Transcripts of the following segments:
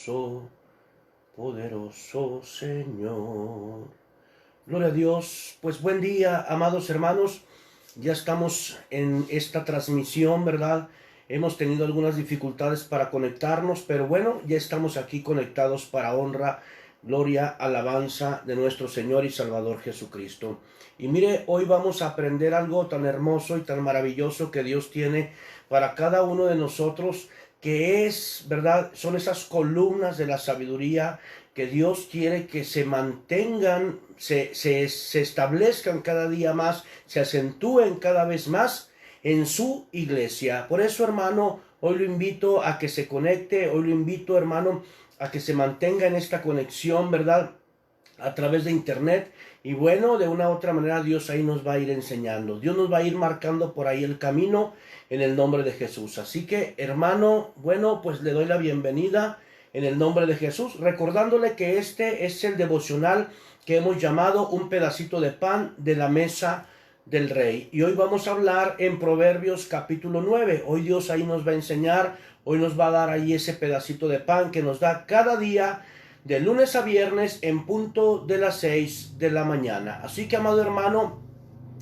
poderoso, poderoso Señor. Gloria a Dios. Pues buen día, amados hermanos. Ya estamos en esta transmisión, ¿verdad? Hemos tenido algunas dificultades para conectarnos, pero bueno, ya estamos aquí conectados para honra, gloria, alabanza de nuestro Señor y Salvador Jesucristo. Y mire, hoy vamos a aprender algo tan hermoso y tan maravilloso que Dios tiene para cada uno de nosotros, que es, ¿verdad? Son esas columnas de la sabiduría que Dios quiere que se mantengan, se establezcan cada día más, se acentúen cada vez más en su iglesia. Por eso, hermano, hoy lo invito a que se conecte, hoy lo invito, hermano, a que se mantenga en esta conexión, ¿verdad? A través de internet. Y bueno, de una u otra manera Dios ahí nos va a ir enseñando. Dios nos va a ir marcando por ahí el camino en el nombre de Jesús. Así que, hermano, bueno, pues le doy la bienvenida en el nombre de Jesús, recordándole que este es el devocional que hemos llamado Un pedacito de pan de la mesa del Rey. Y hoy vamos a hablar en Proverbios capítulo 9. Hoy Dios ahí nos va a enseñar, hoy nos va a dar ahí ese pedacito de pan que nos da cada día, de lunes a viernes, en punto de las 6 de la mañana. Así que, amado hermano,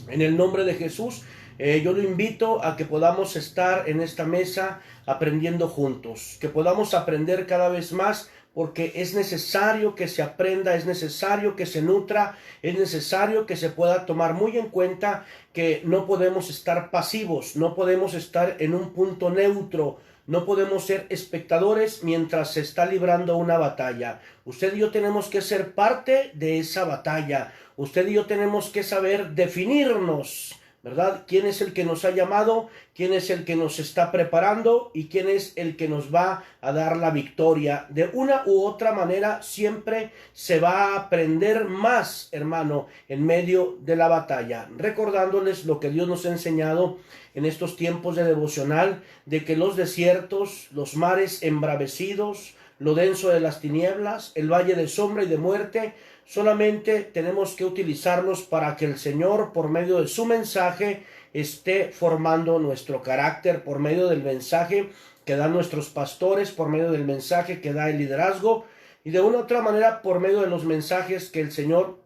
en el nombre de Jesús, yo lo invito a que podamos estar en esta mesa aprendiendo juntos, que podamos aprender cada vez más, porque es necesario que se aprenda, es necesario que se nutra, es necesario que se pueda tomar muy en cuenta que no podemos estar pasivos, no podemos estar en un punto neutro, no podemos ser espectadores mientras se está librando una batalla. Usted y yo tenemos que ser parte de esa batalla. Usted y yo tenemos que saber definirnos, ¿verdad? ¿Quién es el que nos ha llamado? ¿Quién es el que nos está preparando? ¿Y quién es el que nos va a dar la victoria? De una u otra manera siempre se va a aprender más, hermano, en medio de la batalla. Recordándoles lo que Dios nos ha enseñado en estos tiempos de devocional, de que los desiertos, los mares embravecidos, lo denso de las tinieblas, el valle de sombra y de muerte, solamente tenemos que utilizarlos para que el Señor, por medio de su mensaje, esté formando nuestro carácter, por medio del mensaje que dan nuestros pastores, por medio del mensaje que da el liderazgo, y de una u otra manera por medio de los mensajes que el Señor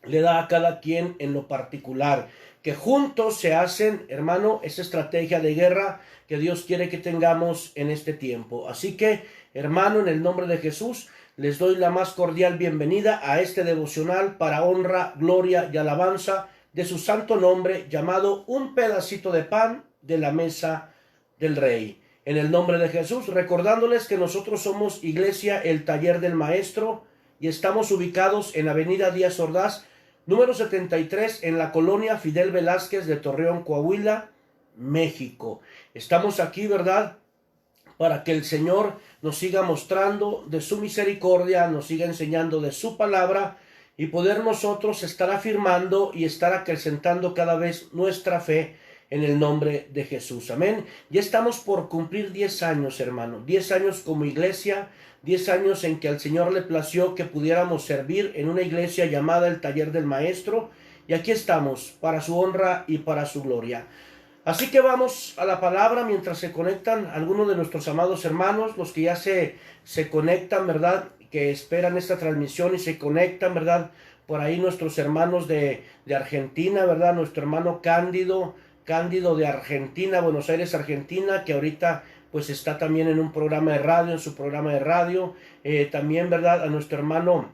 le da a cada quien en lo particular, que juntos se hacen, hermano, esa estrategia de guerra que Dios quiere que tengamos en este tiempo. Así que, hermano, en el nombre de Jesús, les doy la más cordial bienvenida a este devocional para honra, gloria y alabanza de su santo nombre, llamado Un pedacito de pan de la mesa del Rey. En el nombre de Jesús, recordándoles que nosotros somos Iglesia El Taller del Maestro y estamos ubicados en Avenida Díaz Ordaz, número 73, en la colonia Fidel Velázquez de Torreón, Coahuila, México. Estamos aquí, ¿verdad?, para que el Señor nos siga mostrando de su misericordia, nos siga enseñando de su palabra y poder nosotros estar afirmando y estar acrecentando cada vez nuestra fe en el nombre de Jesús. Amén. Ya estamos por cumplir 10 años, hermano. 10 años como iglesia, 10 años en que al Señor le plació que pudiéramos servir en una iglesia llamada el Taller del Maestro. Y aquí estamos, para su honra y para su gloria. Así que vamos a la palabra mientras se conectan algunos de nuestros amados hermanos, los que ya se conectan, ¿verdad?, que esperan esta transmisión y se conectan, ¿verdad?, por ahí nuestros hermanos de Argentina, ¿verdad?, nuestro hermano Cándido de Argentina, Buenos Aires, Argentina, que ahorita pues está también en un programa de radio, en su programa de radio. También, ¿verdad?, a nuestro hermano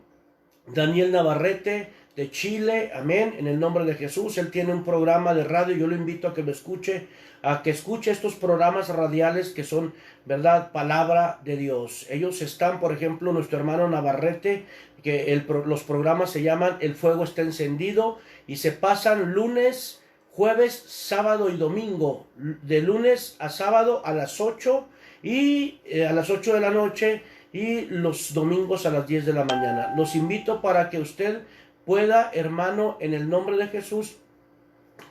Daniel Navarrete de Chile, amén, en el nombre de Jesús. Él tiene un programa de radio, yo lo invito a que lo escuche, a que escuche estos programas radiales que son, ¿verdad?, palabra de Dios. Ellos están, por ejemplo, nuestro hermano Navarrete, que los programas se llaman El Fuego Está Encendido, y se pasan lunes, jueves, sábado y domingo, de lunes a sábado a las 8 y a las 8 de la noche, y los domingos a las 10 de la mañana. Los invito para que usted pueda, hermano, en el nombre de Jesús,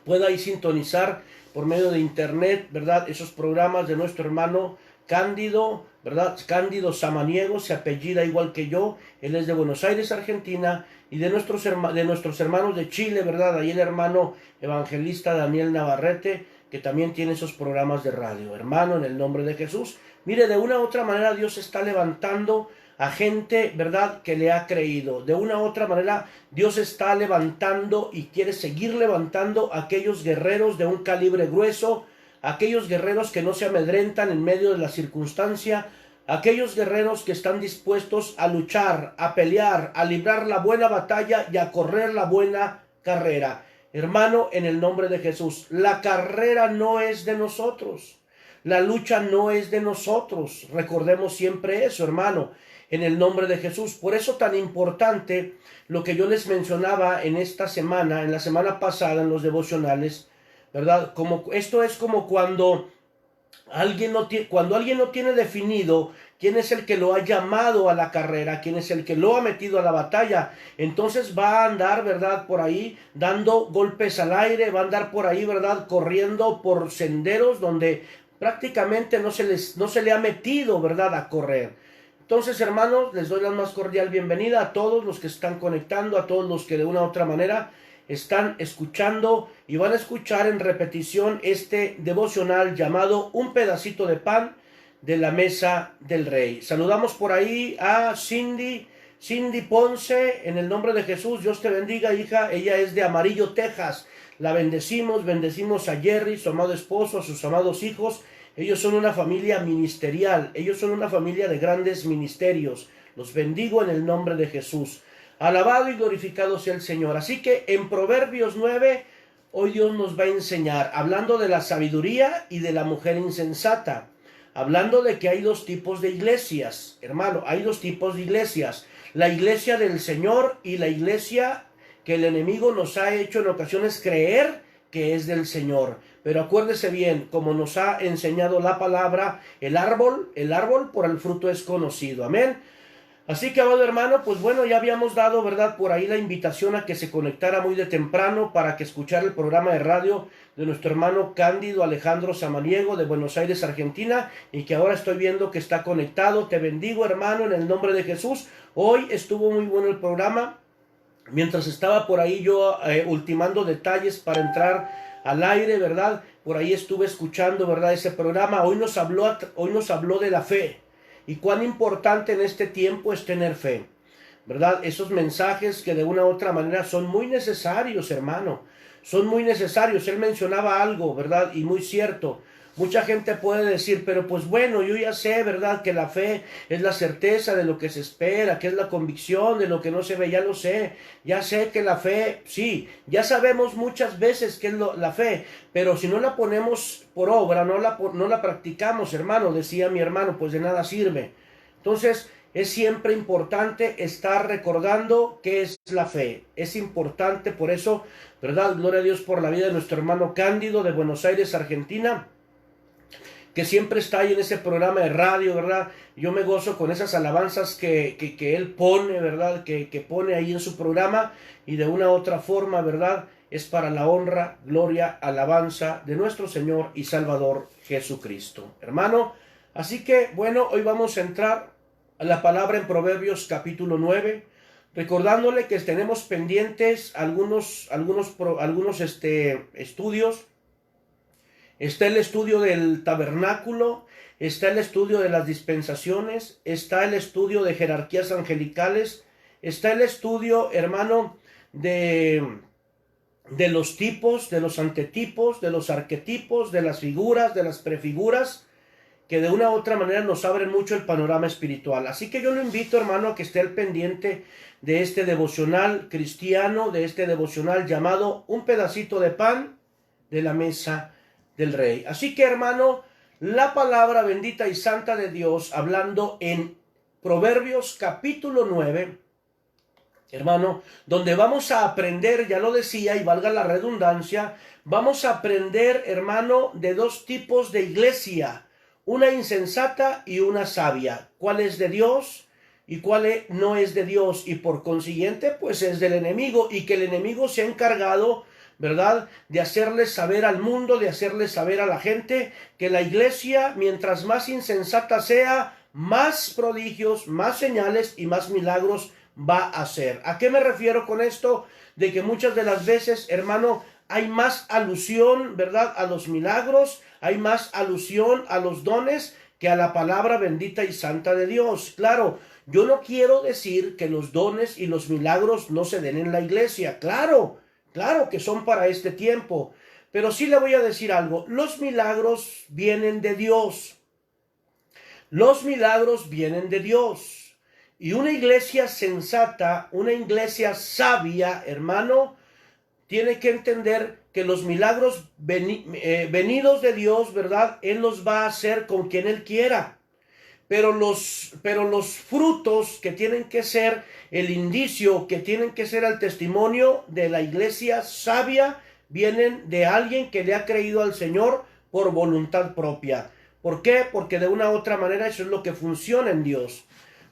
pueda ahí sintonizar por medio de internet, ¿verdad?, esos programas de nuestro hermano Cándido, ¿verdad?, Cándido Samaniego, se apellida igual que yo, él es de Buenos Aires, Argentina, y de nuestros hermanos de Chile, ¿verdad?, ahí el hermano evangelista Daniel Navarrete, que también tiene esos programas de radio. Hermano, en el nombre de Jesús, mire, de una u otra manera Dios está levantando a gente, ¿verdad?, que le ha creído. De una u otra manera, Dios está levantando y quiere seguir levantando a aquellos guerreros de un calibre grueso, aquellos guerreros que no se amedrentan en medio de la circunstancia, aquellos guerreros que están dispuestos a luchar, a pelear, a librar la buena batalla y a correr la buena carrera. Hermano, en el nombre de Jesús, la carrera no es de nosotros. La lucha no es de nosotros. Recordemos siempre eso, hermano, en el nombre de Jesús. Por eso tan importante lo que yo les mencionaba en esta semana, en la semana pasada, en los devocionales, ¿verdad? Esto es como cuando alguien no tiene definido quién es el que lo ha llamado a la carrera, quién es el que lo ha metido a la batalla, entonces va a andar, ¿verdad?, por ahí dando golpes al aire, va a andar por ahí, ¿verdad?, corriendo por senderos donde prácticamente no se le ha metido, ¿verdad?, a correr. Entonces, hermanos, les doy la más cordial bienvenida a todos los que están conectando, a todos los que de una u otra manera están escuchando y van a escuchar en repetición este devocional llamado Un pedacito de pan de la mesa del Rey. Saludamos por ahí a Cindy Ponce, en el nombre de Jesús. Dios te bendiga, hija. Ella es de Amarillo, Texas. La bendecimos a Jerry, su amado esposo, a sus amados hijos. Ellos son una familia ministerial, ellos son una familia de grandes ministerios. Los bendigo en el nombre de Jesús. Alabado y glorificado sea el Señor. Así que en Proverbios 9, hoy Dios nos va a enseñar, hablando de la sabiduría y de la mujer insensata, hablando de que hay dos tipos de iglesias, hermano, hay dos tipos de iglesias, la iglesia del Señor y la iglesia que el enemigo nos ha hecho en ocasiones creer que es del Señor. Pero acuérdese bien, como nos ha enseñado la palabra, el árbol por el fruto es conocido. Amén. Así que, amado hermano, pues bueno, ya habíamos dado, ¿verdad?, por ahí la invitación a que se conectara muy de temprano para que escuchara el programa de radio de nuestro hermano Cándido Alejandro Samaniego de Buenos Aires, Argentina, y que ahora estoy viendo que está conectado. Te bendigo, hermano, en el nombre de Jesús. Hoy estuvo muy bueno el programa. Mientras estaba por ahí yo ultimando detalles para entrar al aire, ¿verdad?, por ahí estuve escuchando, ¿verdad?, ese programa. Hoy nos habló de la fe. Y cuán importante en este tiempo es tener fe, ¿verdad? Esos mensajes que de una u otra manera son muy necesarios, hermano. Son muy necesarios. Él mencionaba algo, ¿verdad? Y muy cierto. Mucha gente puede decir, pero pues bueno, yo ya sé, ¿verdad?, que la fe es la certeza de lo que se espera, que es la convicción de lo que no se ve, ya lo sé. Ya sé que la fe, sí, ya sabemos muchas veces qué es la fe, pero si no la ponemos por obra, no la practicamos, hermano, decía mi hermano, pues de nada sirve. Entonces, es siempre importante estar recordando qué es la fe. Es importante, por eso, ¿verdad? Gloria a Dios por la vida de nuestro hermano Cándido de Buenos Aires, Argentina, que siempre está ahí en ese programa de radio, ¿verdad? Yo me gozo con esas alabanzas que él pone, ¿verdad? Que pone ahí en su programa, y de una u otra forma, ¿verdad?, es para la honra, gloria, alabanza de nuestro Señor y Salvador Jesucristo. Hermano, así que, bueno, hoy vamos a entrar a la palabra en Proverbios capítulo 9, recordándole que tenemos pendientes algunos estudios. Está el estudio del tabernáculo, está el estudio de las dispensaciones, está el estudio de jerarquías angelicales, está el estudio, hermano, de los tipos, de los antetipos, de los arquetipos, de las figuras, de las prefiguras, que de una u otra manera nos abren mucho el panorama espiritual. Así que yo lo invito, hermano, a que esté al pendiente de este devocional cristiano, de este devocional llamado Un pedacito de pan de la mesa del Rey. Así que, hermano, la palabra bendita y santa de Dios, hablando en Proverbios capítulo 9, hermano, donde vamos a aprender, ya lo decía, y valga la redundancia, vamos a aprender, hermano, de dos tipos de iglesia, una insensata y una sabia. ¿Cuál es de Dios y cuál no es de Dios? Y por consiguiente, pues es del enemigo, y que el enemigo se ha encargado, ¿verdad?, de hacerles saber al mundo, de hacerles saber a la gente que la iglesia, mientras más insensata sea, más prodigios, más señales y más milagros va a hacer. ¿A qué me refiero con esto? De que muchas de las veces, hermano, hay más alusión, ¿verdad?, a los milagros, hay más alusión a los dones que a la palabra bendita y santa de Dios. Claro, Yo no quiero decir que los dones y los milagros no se den en la iglesia. Claro, claro que son para este tiempo. Pero sí le voy a decir algo. Los milagros vienen de Dios. Los milagros vienen de Dios. Y una iglesia sensata, una iglesia sabia, hermano, tiene que entender que los milagros venidos de Dios, ¿verdad? Él los va a hacer con quien Él quiera. Pero los frutos que tienen que ser el indicio, que tienen que ser el testimonio de la iglesia sabia, vienen de alguien que le ha creído al Señor por voluntad propia. ¿Por qué? Porque de una u otra manera eso es lo que funciona en Dios,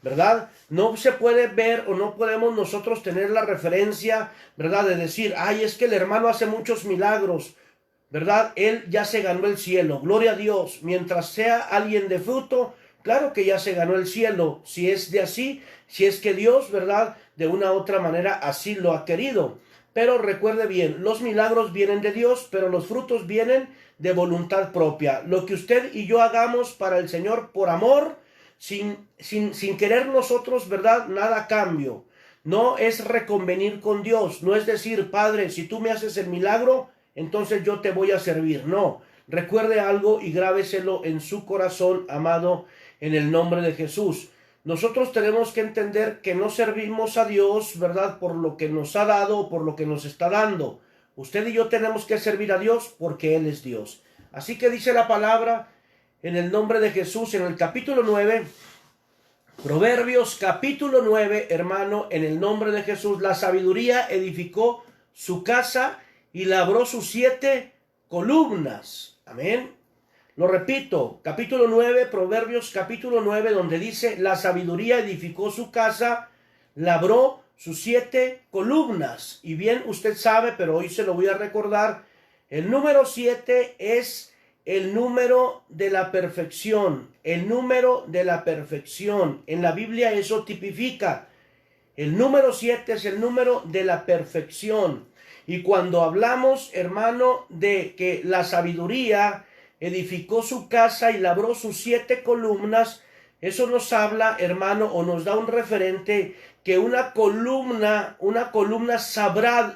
¿verdad? No se puede ver o no podemos nosotros tener la referencia, ¿verdad? De decir, ay, es que el hermano hace muchos milagros, ¿verdad? Él ya se ganó el cielo, gloria a Dios. Mientras sea alguien de fruto, claro que ya se ganó el cielo, si es de así, si es que Dios, ¿verdad? De una u otra manera así lo ha querido. Pero recuerde bien, los milagros vienen de Dios, pero los frutos vienen de voluntad propia. Lo que usted y yo hagamos para el Señor por amor, sin querer nosotros, ¿verdad? Nada a cambio. No es reconvenir con Dios, no es decir, Padre, si tú me haces el milagro, entonces yo te voy a servir. No, recuerde algo y grábeselo en su corazón, amado, en el nombre de Jesús. Nosotros tenemos que entender que no servimos a Dios, ¿verdad? Por lo que nos ha dado, por lo que nos está dando. Usted y yo tenemos que servir a Dios porque Él es Dios. Así que dice la palabra en el nombre de Jesús, en el capítulo 9, Proverbios capítulo 9, hermano, en el nombre de Jesús, la sabiduría edificó su casa y labró sus 7 columnas. Amén. Lo repito, capítulo 9, Proverbios capítulo 9, donde dice, la sabiduría edificó su casa, labró sus 7 columnas. Y bien, usted sabe, pero hoy se lo voy a recordar, el número 7 es el número de la perfección, el número de la perfección. En la Biblia eso tipifica. El número 7 es el número de la perfección. Y cuando hablamos, hermano, de que la sabiduría edificó su casa y labró sus 7 columnas, eso nos habla, hermano, o nos da un referente que una columna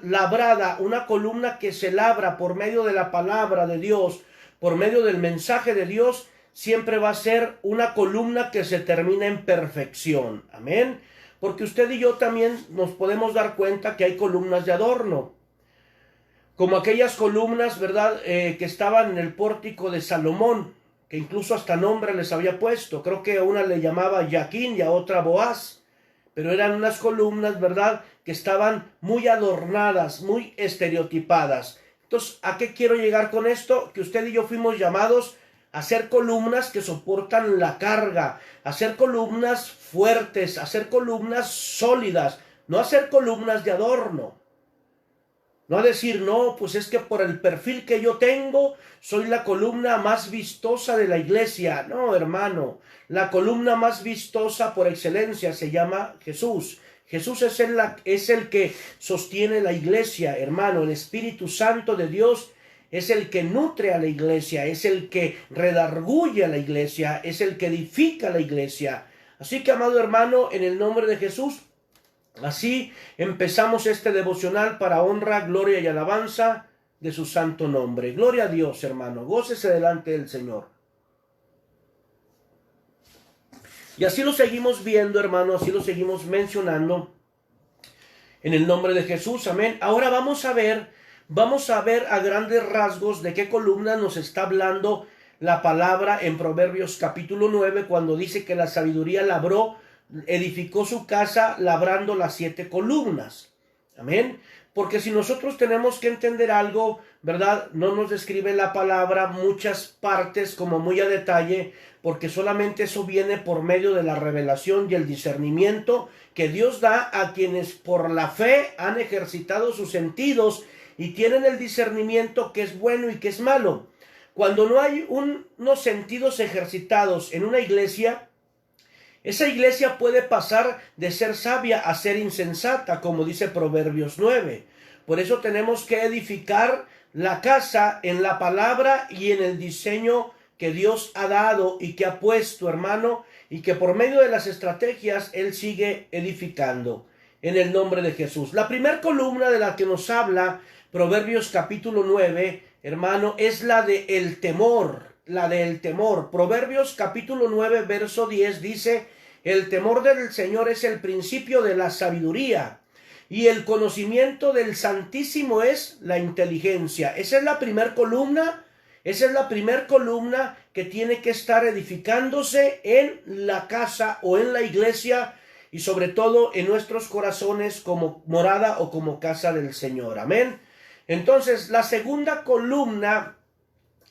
labrada, una columna que se labra por medio de la palabra de Dios, por medio del mensaje de Dios, siempre va a ser una columna que se termina en perfección. Amén. Porque usted y yo también nos podemos dar cuenta que hay columnas de adorno, como aquellas columnas, ¿verdad?, que estaban en el pórtico de Salomón, que incluso hasta nombre les había puesto. Creo que a una le llamaba Jaquín y a otra Boaz, pero eran unas columnas, ¿verdad?, que estaban muy adornadas, muy estereotipadas. Entonces, ¿a qué quiero llegar con esto? Que usted y yo fuimos llamados a hacer columnas que soportan la carga, a hacer columnas fuertes, a hacer columnas sólidas, no a hacer columnas de adorno. No a decir, no, pues es que por el perfil que yo tengo, soy la columna más vistosa de la iglesia. No, hermano, la columna más vistosa por excelencia se llama Jesús. Jesús es el que sostiene la iglesia, hermano. El Espíritu Santo de Dios es el que nutre a la iglesia, es el que redarguye a la iglesia, es el que edifica a la iglesia. Así que, amado hermano, en el nombre de Jesús, así empezamos este devocional para honra, gloria y alabanza de su santo nombre. Gloria a Dios, hermano. Gócese delante del Señor. Y así lo seguimos viendo, hermano, así lo seguimos mencionando en el nombre de Jesús. Amén. Ahora vamos a ver a grandes rasgos de qué columna nos está hablando la palabra en Proverbios capítulo 9, cuando dice que la sabiduría edificó su casa labrando las 7 columnas. Amén. Porque si nosotros tenemos que entender algo, ¿verdad? No nos describe la palabra muchas partes como muy a detalle, porque solamente eso viene por medio de la revelación y el discernimiento que Dios da a quienes por la fe han ejercitado sus sentidos y tienen el discernimiento que es bueno y que es malo. Cuando no hay unos sentidos ejercitados en una iglesia, esa iglesia puede pasar de ser sabia a ser insensata, como dice Proverbios 9. Por eso tenemos que edificar la casa en la palabra y en el diseño que Dios ha dado y que ha puesto, hermano, y que por medio de las estrategias Él sigue edificando en el nombre de Jesús. La primera columna de la que nos habla Proverbios capítulo 9, hermano, es la de el temor, la del temor. Proverbios capítulo 9, verso 10 dice: el temor del Señor es el principio de la sabiduría, y el conocimiento del Santísimo es la inteligencia. Esa es la primera columna. Esa es la primera columna que tiene que estar edificándose en la casa o en la iglesia, y sobre todo en nuestros corazones como morada o como casa del Señor. Amén. Entonces, la segunda columna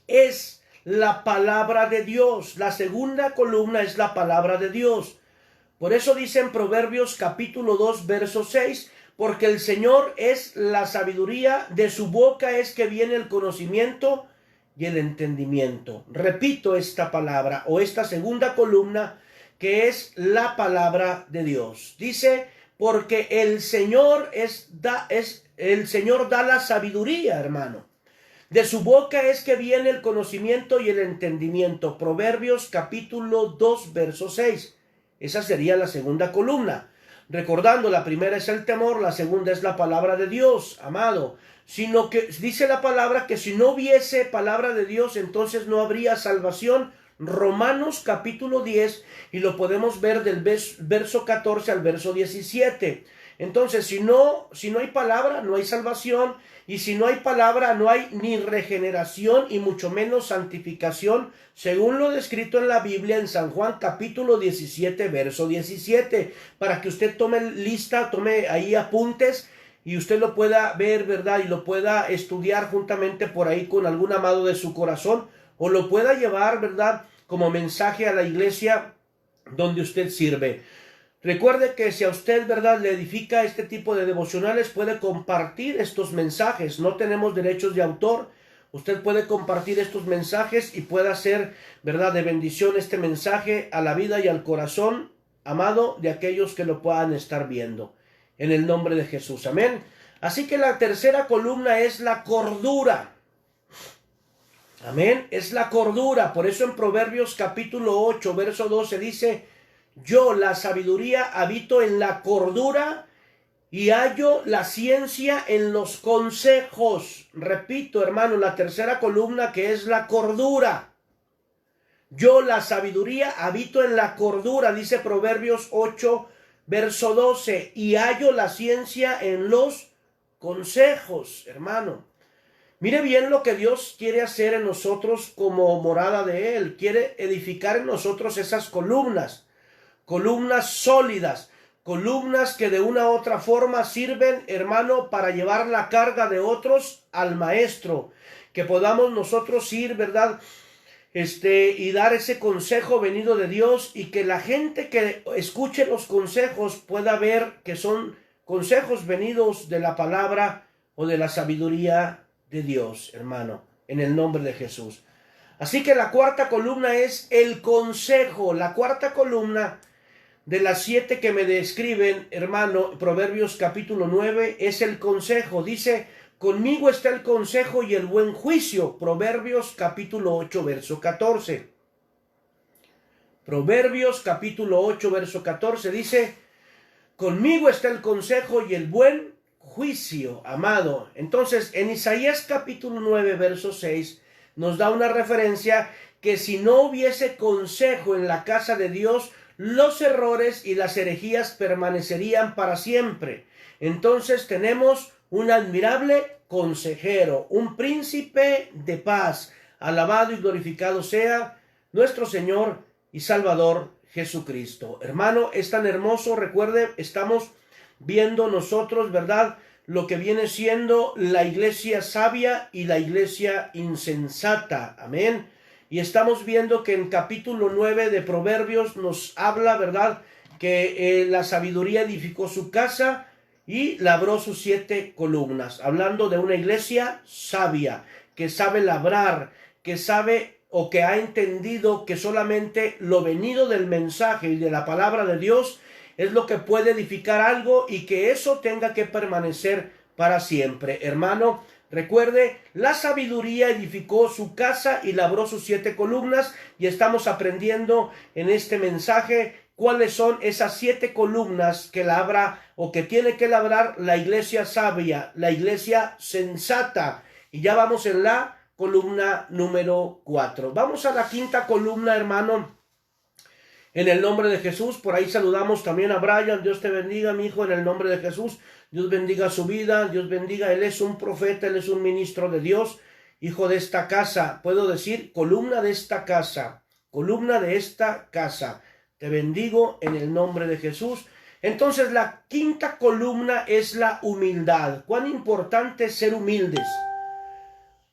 es la palabra de Dios. La segunda columna es la palabra de Dios. Por eso dice en Proverbios capítulo 2, verso 6, porque el Señor es la sabiduría, de su boca es que viene el conocimiento y el entendimiento. Repito esta palabra o esta segunda columna, que es la palabra de Dios. Dice, porque el Señor el Señor da la sabiduría, hermano. De su boca es que viene el conocimiento y el entendimiento. Proverbios capítulo 2, verso 6. Esa sería la segunda columna. Recordando, la primera es el temor, la segunda es la palabra de Dios, amado. Sino que dice la palabra que si no hubiese palabra de Dios, entonces no habría salvación. Romanos capítulo 10, y lo podemos ver del verso 14 al verso 17. Entonces, si no hay palabra, no hay salvación, y si no hay palabra, no hay ni regeneración y mucho menos santificación, según lo descrito en la Biblia en San Juan capítulo 17, verso 17, para que usted tome lista, tome ahí apuntes, y usted lo pueda ver, ¿verdad? Y lo pueda estudiar juntamente por ahí con algún amado de su corazón, o lo pueda llevar, ¿verdad?, como mensaje a la iglesia donde usted sirve. Recuerde que si a usted, ¿verdad?, le edifica este tipo de devocionales, puede compartir estos mensajes. No tenemos derechos de autor. Usted puede compartir estos mensajes y puede hacer, ¿verdad?, de bendición este mensaje a la vida y al corazón, amado, de aquellos que lo puedan estar viendo. En el nombre de Jesús. Amén. Así que la tercera columna es la cordura. Amén. Es la cordura. Por eso en Proverbios capítulo 8, verso 12 dice: yo, la sabiduría, habito en la cordura y hallo la ciencia en los consejos. Repito, hermano, la tercera columna, que es la cordura. Yo, la sabiduría, habito en la cordura, dice Proverbios 8, verso 12, y hallo la ciencia en los consejos, hermano. Mire bien lo que Dios quiere hacer en nosotros como morada de Él. Quiere edificar en nosotros esas columnas sólidas, columnas que de una u otra forma sirven, hermano, para llevar la carga de otros al maestro, que podamos nosotros ir, ¿verdad?, y dar ese consejo venido de Dios, y que la gente que escuche los consejos pueda ver que son consejos venidos de la palabra o de la sabiduría de Dios, hermano, en el nombre de Jesús. Así que la cuarta columna es el consejo. La cuarta columna de las 7 que me describen, hermano, Proverbios capítulo 9, es el consejo. Dice: conmigo está el consejo y el buen juicio. Proverbios capítulo 8, verso 14. Proverbios capítulo 8, verso 14 dice: conmigo está el consejo y el buen juicio, amado. Entonces, en Isaías capítulo 9, verso 6, nos da una referencia que si no hubiese consejo en la casa de Dios, los errores y las herejías permanecerían para siempre. Entonces tenemos un admirable consejero, un príncipe de paz. Alabado y glorificado sea nuestro Señor y Salvador Jesucristo. Hermano, es tan hermoso. Recuerde, estamos viendo nosotros, ¿verdad?, lo que viene siendo la iglesia sabia y la iglesia insensata. Amén. Y estamos viendo que en capítulo 9 de Proverbios nos habla, ¿verdad?, que la sabiduría edificó su casa y labró sus 7 columnas. Hablando de una iglesia sabia, que sabe labrar, que sabe o que ha entendido que solamente lo venido del mensaje y de la palabra de Dios es lo que puede edificar algo, y que eso tenga que permanecer para siempre. Hermano, Recuerde, la sabiduría edificó su casa y labró sus 7 columnas, y estamos aprendiendo en este mensaje cuáles son esas 7 columnas que labra o que tiene que labrar la iglesia sabia, la iglesia sensata. Y ya vamos en la columna número 4. Vamos a la 5ª columna, hermano. En el nombre de Jesús, por ahí saludamos también a Brian. Dios te bendiga, mi hijo, en el nombre de Jesús. Dios bendiga su vida, Dios bendiga. Él es un profeta, él es un ministro de Dios, hijo de esta casa. Puedo decir, columna de esta casa, columna de esta casa. Te bendigo en el nombre de Jesús. Entonces, la 5ª columna es la humildad. Cuán importante es ser humildes.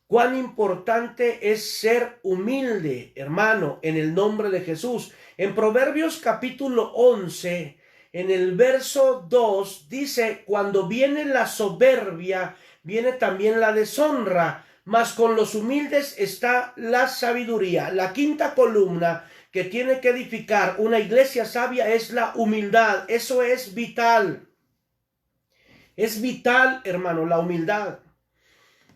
Cuán importante es ser humilde, hermano, en el nombre de Jesús. En Proverbios capítulo 11, en el verso 2, dice, cuando viene la soberbia, viene también la deshonra, mas con los humildes está la sabiduría. La 5ª columna que tiene que edificar una iglesia sabia es la humildad. Eso es vital. Es vital, hermano, la humildad.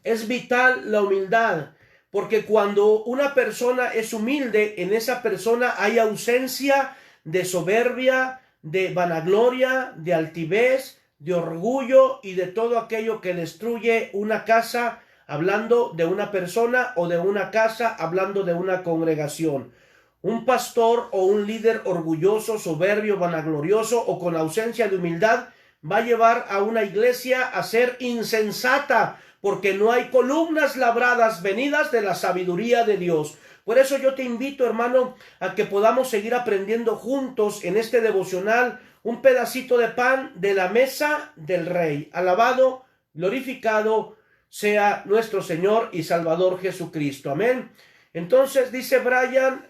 Es vital la humildad, porque cuando una persona es humilde, en esa persona hay ausencia de soberbia, de vanagloria, de altivez, de orgullo y de todo aquello que destruye una casa, hablando de una persona, o de una casa, hablando de una congregación. Un pastor o un líder orgulloso, soberbio, vanaglorioso o con ausencia de humildad va a llevar a una iglesia a ser insensata, porque no hay columnas labradas venidas de la sabiduría de Dios. Por eso yo te invito, hermano, a que podamos seguir aprendiendo juntos en este devocional un pedacito de pan de la mesa del Rey. Alabado, glorificado sea nuestro Señor y Salvador Jesucristo. Amén. Entonces dice Brian,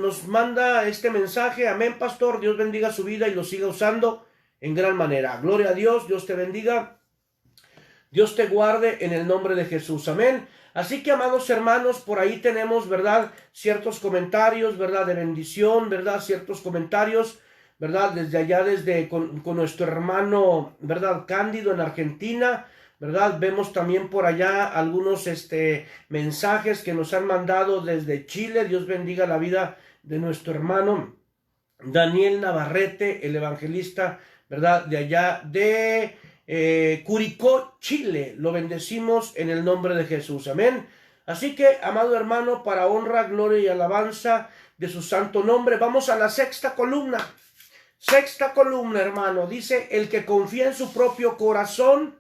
nos manda este mensaje. Amén, pastor. Dios bendiga su vida y lo siga usando en gran manera. Gloria a Dios. Dios te bendiga. Dios te guarde en el nombre de Jesús. Amén. Así que, amados hermanos, por ahí tenemos, ¿verdad?, ciertos comentarios, ¿verdad?, de bendición, ¿verdad?, ciertos comentarios, ¿verdad?, desde allá, con nuestro hermano, ¿verdad?, Cándido en Argentina, ¿verdad? Vemos también por allá algunos mensajes que nos han mandado desde Chile. Dios bendiga la vida de nuestro hermano Daniel Navarrete, el evangelista, ¿verdad?, de allá de Curicó, Chile. Lo bendecimos en el nombre de Jesús. Amén. Así que, amado hermano, para honra, gloria y alabanza de su santo nombre, vamos a la 6ª columna. 6ª columna, hermano, dice: el que confía en su propio corazón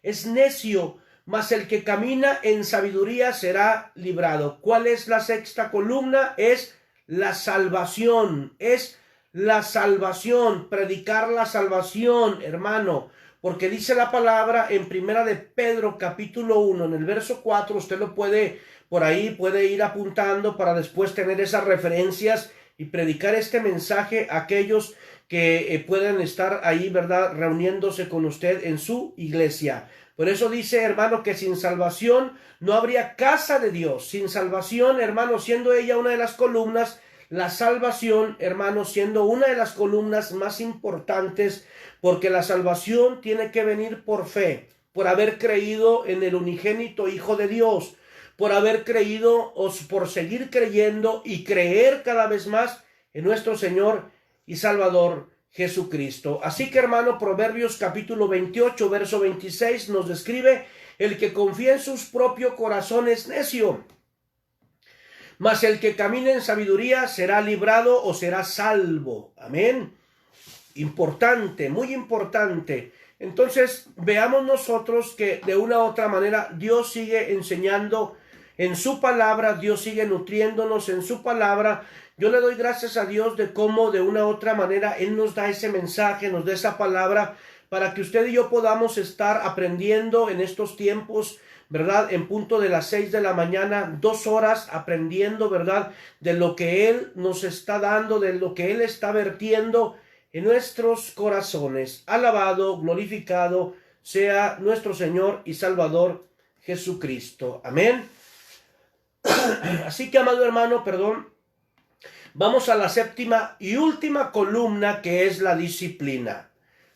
es necio, mas el que camina en sabiduría será librado. ¿Cuál es la 6ª columna? Es la salvación. Es la salvación, predicar la salvación, hermano. Porque dice la palabra en Primera de Pedro capítulo 1, en el verso 4, usted lo puede, por ahí puede ir apuntando para después tener esas referencias y predicar este mensaje a aquellos que pueden estar ahí, ¿verdad?, reuniéndose con usted en su iglesia. Por eso dice, hermano, que sin salvación no habría casa de Dios. Sin salvación, hermano, siendo ella una de las columnas, la salvación, hermano, siendo una de las columnas más importantes, porque la salvación tiene que venir por fe, por haber creído en el unigénito Hijo de Dios, por haber creído o por seguir creyendo y creer cada vez más en nuestro Señor y Salvador Jesucristo. Así que, hermano, Proverbios capítulo 28, verso 26 nos describe: el que confía en su propio corazón es necio, mas el que camina en sabiduría será librado o será salvo. Amén. Importante, muy importante. Entonces, veamos nosotros que de una u otra manera Dios sigue enseñando en su palabra, Dios sigue nutriéndonos en su palabra. Yo le doy gracias a Dios de cómo de una u otra manera Él nos da ese mensaje, nos da esa palabra, para que usted y yo podamos estar aprendiendo en estos tiempos, ¿verdad?, en punto de las 6 de la mañana, 2 horas aprendiendo, ¿verdad?, de lo que Él nos está dando, de lo que Él está vertiendo en nuestros corazones. Alabado, glorificado sea nuestro Señor y Salvador Jesucristo. Amén. Así que, amado hermano, vamos a la 7ª y última columna, que es la disciplina.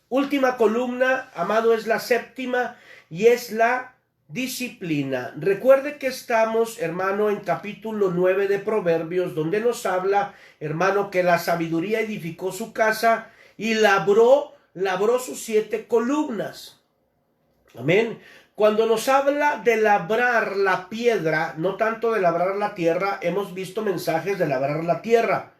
Última columna, amado, es la 7ª, y es la disciplina. Recuerde que estamos, hermano, en capítulo 9 de Proverbios, donde nos habla, hermano, que la sabiduría edificó su casa y labró sus 7 columnas. Amén. Cuando nos habla de labrar la piedra, no tanto de labrar la tierra, hemos visto mensajes de labrar la tierra.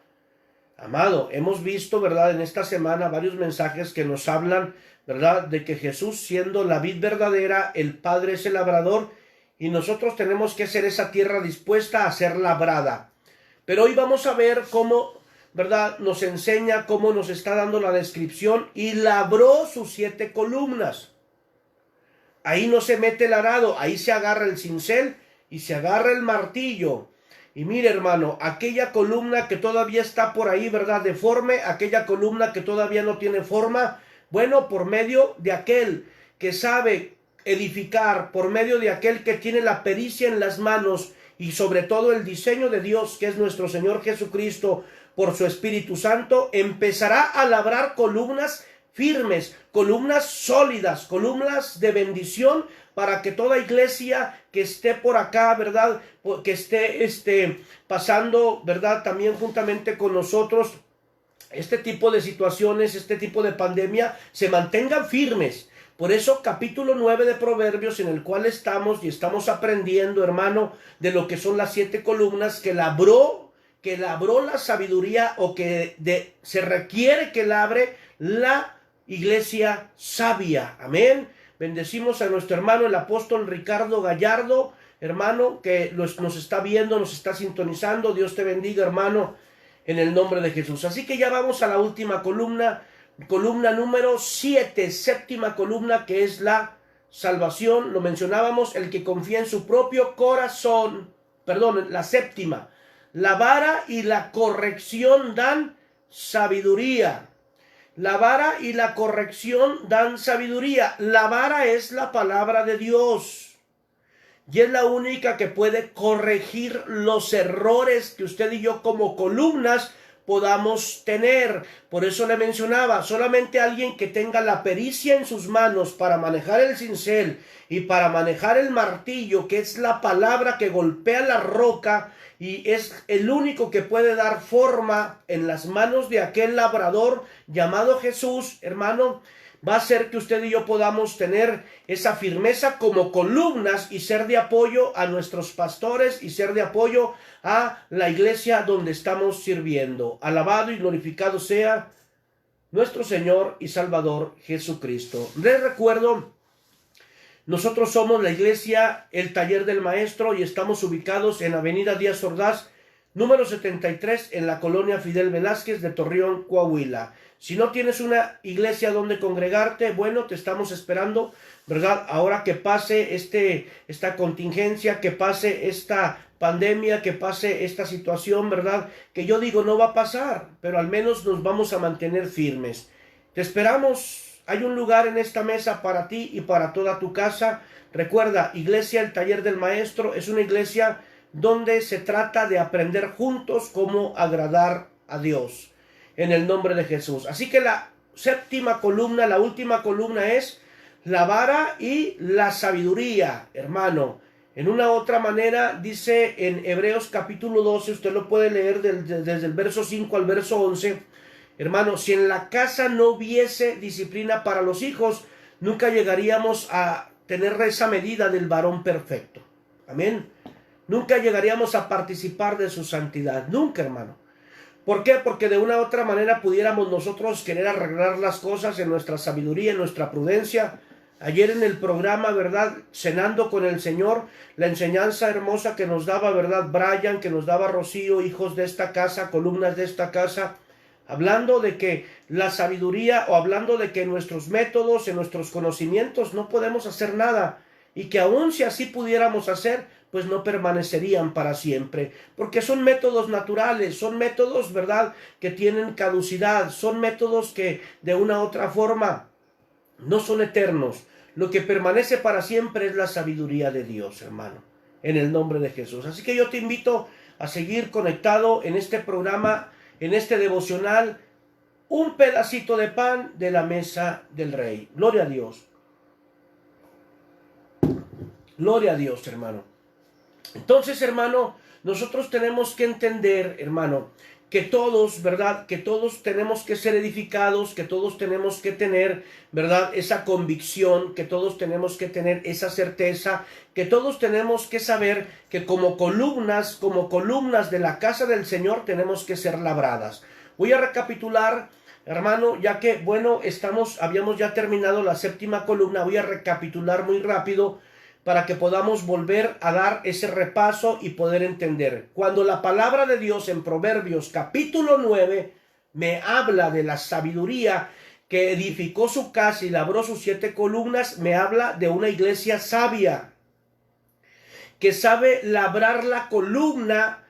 Amado, hemos visto, ¿verdad?, en esta semana varios mensajes que nos hablan, ¿verdad?, de que Jesús, siendo la vid verdadera, el Padre es el labrador, y nosotros tenemos que ser esa tierra dispuesta a ser labrada. Pero hoy vamos a ver cómo, ¿verdad?, nos enseña, cómo nos está dando la descripción, y labró sus 7 columnas. Ahí no se mete el arado, ahí se agarra el cincel y se agarra el martillo. Y mire, hermano, aquella columna que todavía está por ahí, ¿verdad?, deforme, aquella columna que todavía no tiene forma, bueno, por medio de aquel que sabe edificar, por medio de aquel que tiene la pericia en las manos y sobre todo el diseño de Dios, que es nuestro Señor Jesucristo, por su Espíritu Santo, empezará a labrar columnas firmes, columnas sólidas, columnas de bendición, para que toda iglesia que esté por acá, ¿verdad?, que esté pasando, ¿verdad?, también juntamente con nosotros este tipo de situaciones, este tipo de pandemia, se mantengan firmes. Por eso capítulo 9 de Proverbios, en el cual estamos y estamos aprendiendo, hermano, de lo que son las 7 columnas que labró la sabiduría, o que se requiere que labre la iglesia sabia. Amén. Bendecimos a nuestro hermano el apóstol Ricardo Gallardo, hermano, que nos está viendo, nos está sintonizando. Dios te bendiga, hermano, en el nombre de Jesús. Así que ya vamos a la última columna, columna número 7, séptima columna, que es la salvación. Lo mencionábamos, el que confía en su propio corazón. Perdón, la séptima. La vara y la corrección dan sabiduría. La vara y la corrección dan sabiduría. La vara es la palabra de Dios, y es la única que puede corregir los errores que usted y yo como columnas podamos tener. Por eso le mencionaba, solamente alguien que tenga la pericia en sus manos para manejar el cincel y para manejar el martillo, que es la palabra que golpea la roca, y es el único que puede dar forma en las manos de aquel labrador llamado Jesús, hermano, va a hacer que usted y yo podamos tener esa firmeza como columnas y ser de apoyo a nuestros pastores y ser de apoyo a la iglesia donde estamos sirviendo. Alabado y glorificado sea nuestro Señor y Salvador Jesucristo. Les recuerdo, nosotros somos la iglesia El Taller del Maestro, y estamos ubicados en Avenida Díaz Ordaz, número 73, en la colonia Fidel Velázquez de Torreón, Coahuila. Si no tienes una iglesia donde congregarte, bueno, te estamos esperando, ¿verdad? Ahora que pase esta contingencia, que pase esta pandemia, que pase esta situación, ¿verdad?, que yo digo no va a pasar, pero al menos nos vamos a mantener firmes. Te esperamos. Hay un lugar en esta mesa para ti y para toda tu casa. Recuerda, Iglesia El Taller del Maestro es una iglesia donde se trata de aprender juntos cómo agradar a Dios, en el nombre de Jesús. Así que la séptima columna, la última columna, es la vara y la sabiduría, hermano. En una otra manera dice en Hebreos capítulo 12, usted lo puede leer desde el verso 5 al verso 11, hermano, si en la casa no hubiese disciplina para los hijos, nunca llegaríamos a tener esa medida del varón perfecto. Amén. Nunca llegaríamos a participar de su santidad. Nunca, hermano. ¿Por qué? Porque de una u otra manera pudiéramos nosotros querer arreglar las cosas en nuestra sabiduría, en nuestra prudencia. Ayer en el programa, ¿verdad?, Cenando con el Señor, la enseñanza hermosa que nos daba, ¿verdad?, Brian, que nos daba Rocío, hijos de esta casa, columnas de esta casa, hablando de que la sabiduría, o hablando de que en nuestros métodos, en nuestros conocimientos no podemos hacer nada, y que aun si así pudiéramos hacer, pues no permanecerían para siempre, porque son métodos naturales, son métodos, ¿verdad?, que tienen caducidad, son métodos que de una u otra forma no son eternos. Lo que permanece para siempre es la sabiduría de Dios, hermano, en el nombre de Jesús. Así que yo te invito a seguir conectado en este programa, en este devocional, un pedacito de pan de la mesa del Rey. Gloria a Dios. Gloria a Dios, hermano. Entonces, hermano, nosotros tenemos que entender, hermano, que todos, ¿verdad? Que todos tenemos que ser edificados, que todos tenemos que tener, ¿verdad? Esa convicción, que todos tenemos que tener esa certeza, que todos tenemos que saber que como columnas de la casa del Señor tenemos que ser labradas. Voy a recapitular, hermano, ya que, bueno, habíamos ya terminado la séptima columna, voy a recapitular muy rápido para que podamos volver a dar ese repaso y poder entender. Cuando la palabra de Dios en Proverbios capítulo 9 me habla de la sabiduría que edificó su casa y labró sus 7 columnas, me habla de una iglesia sabia, que sabe labrar la columna,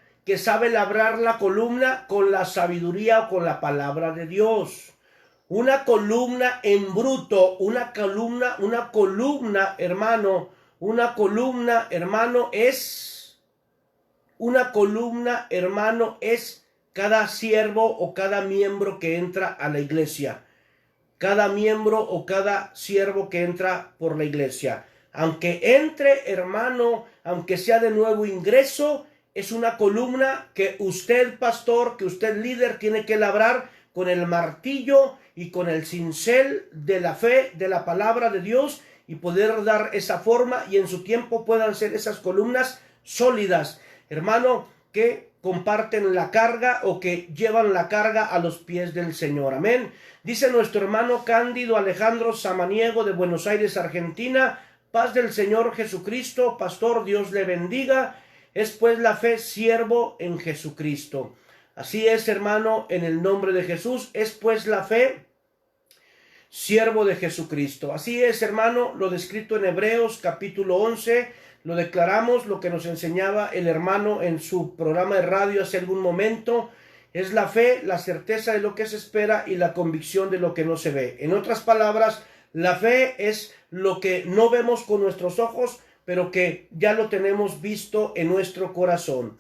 con la sabiduría o con la palabra de Dios. Una columna en bruto, una columna, hermano, es cada siervo o cada miembro que entra a la iglesia. Cada miembro o cada siervo que entra por la iglesia. Aunque entre, hermano, aunque sea de nuevo ingreso, es una columna que usted, pastor, que usted, líder, tiene que labrar con el martillo y con el cincel de la fe, de la palabra de Dios, y poder dar esa forma y en su tiempo puedan ser esas columnas sólidas, hermano, que comparten la carga o que llevan la carga a los pies del Señor. Amén. Dice nuestro hermano Cándido Alejandro Samaniego de Buenos Aires, Argentina: paz del Señor Jesucristo, pastor, Dios le bendiga. Es pues la fe siervo en Jesucristo. Así es, hermano, en el nombre de Jesús. Es pues la fe siervo de Jesucristo. Así es, hermano, lo descrito en Hebreos capítulo 11, lo declaramos, lo que nos enseñaba el hermano en su programa de radio hace algún momento. Es la fe, la certeza de lo que se espera y la convicción de lo que no se ve. En otras palabras, la fe es lo que no vemos con nuestros ojos, pero que ya lo tenemos visto en nuestro corazón.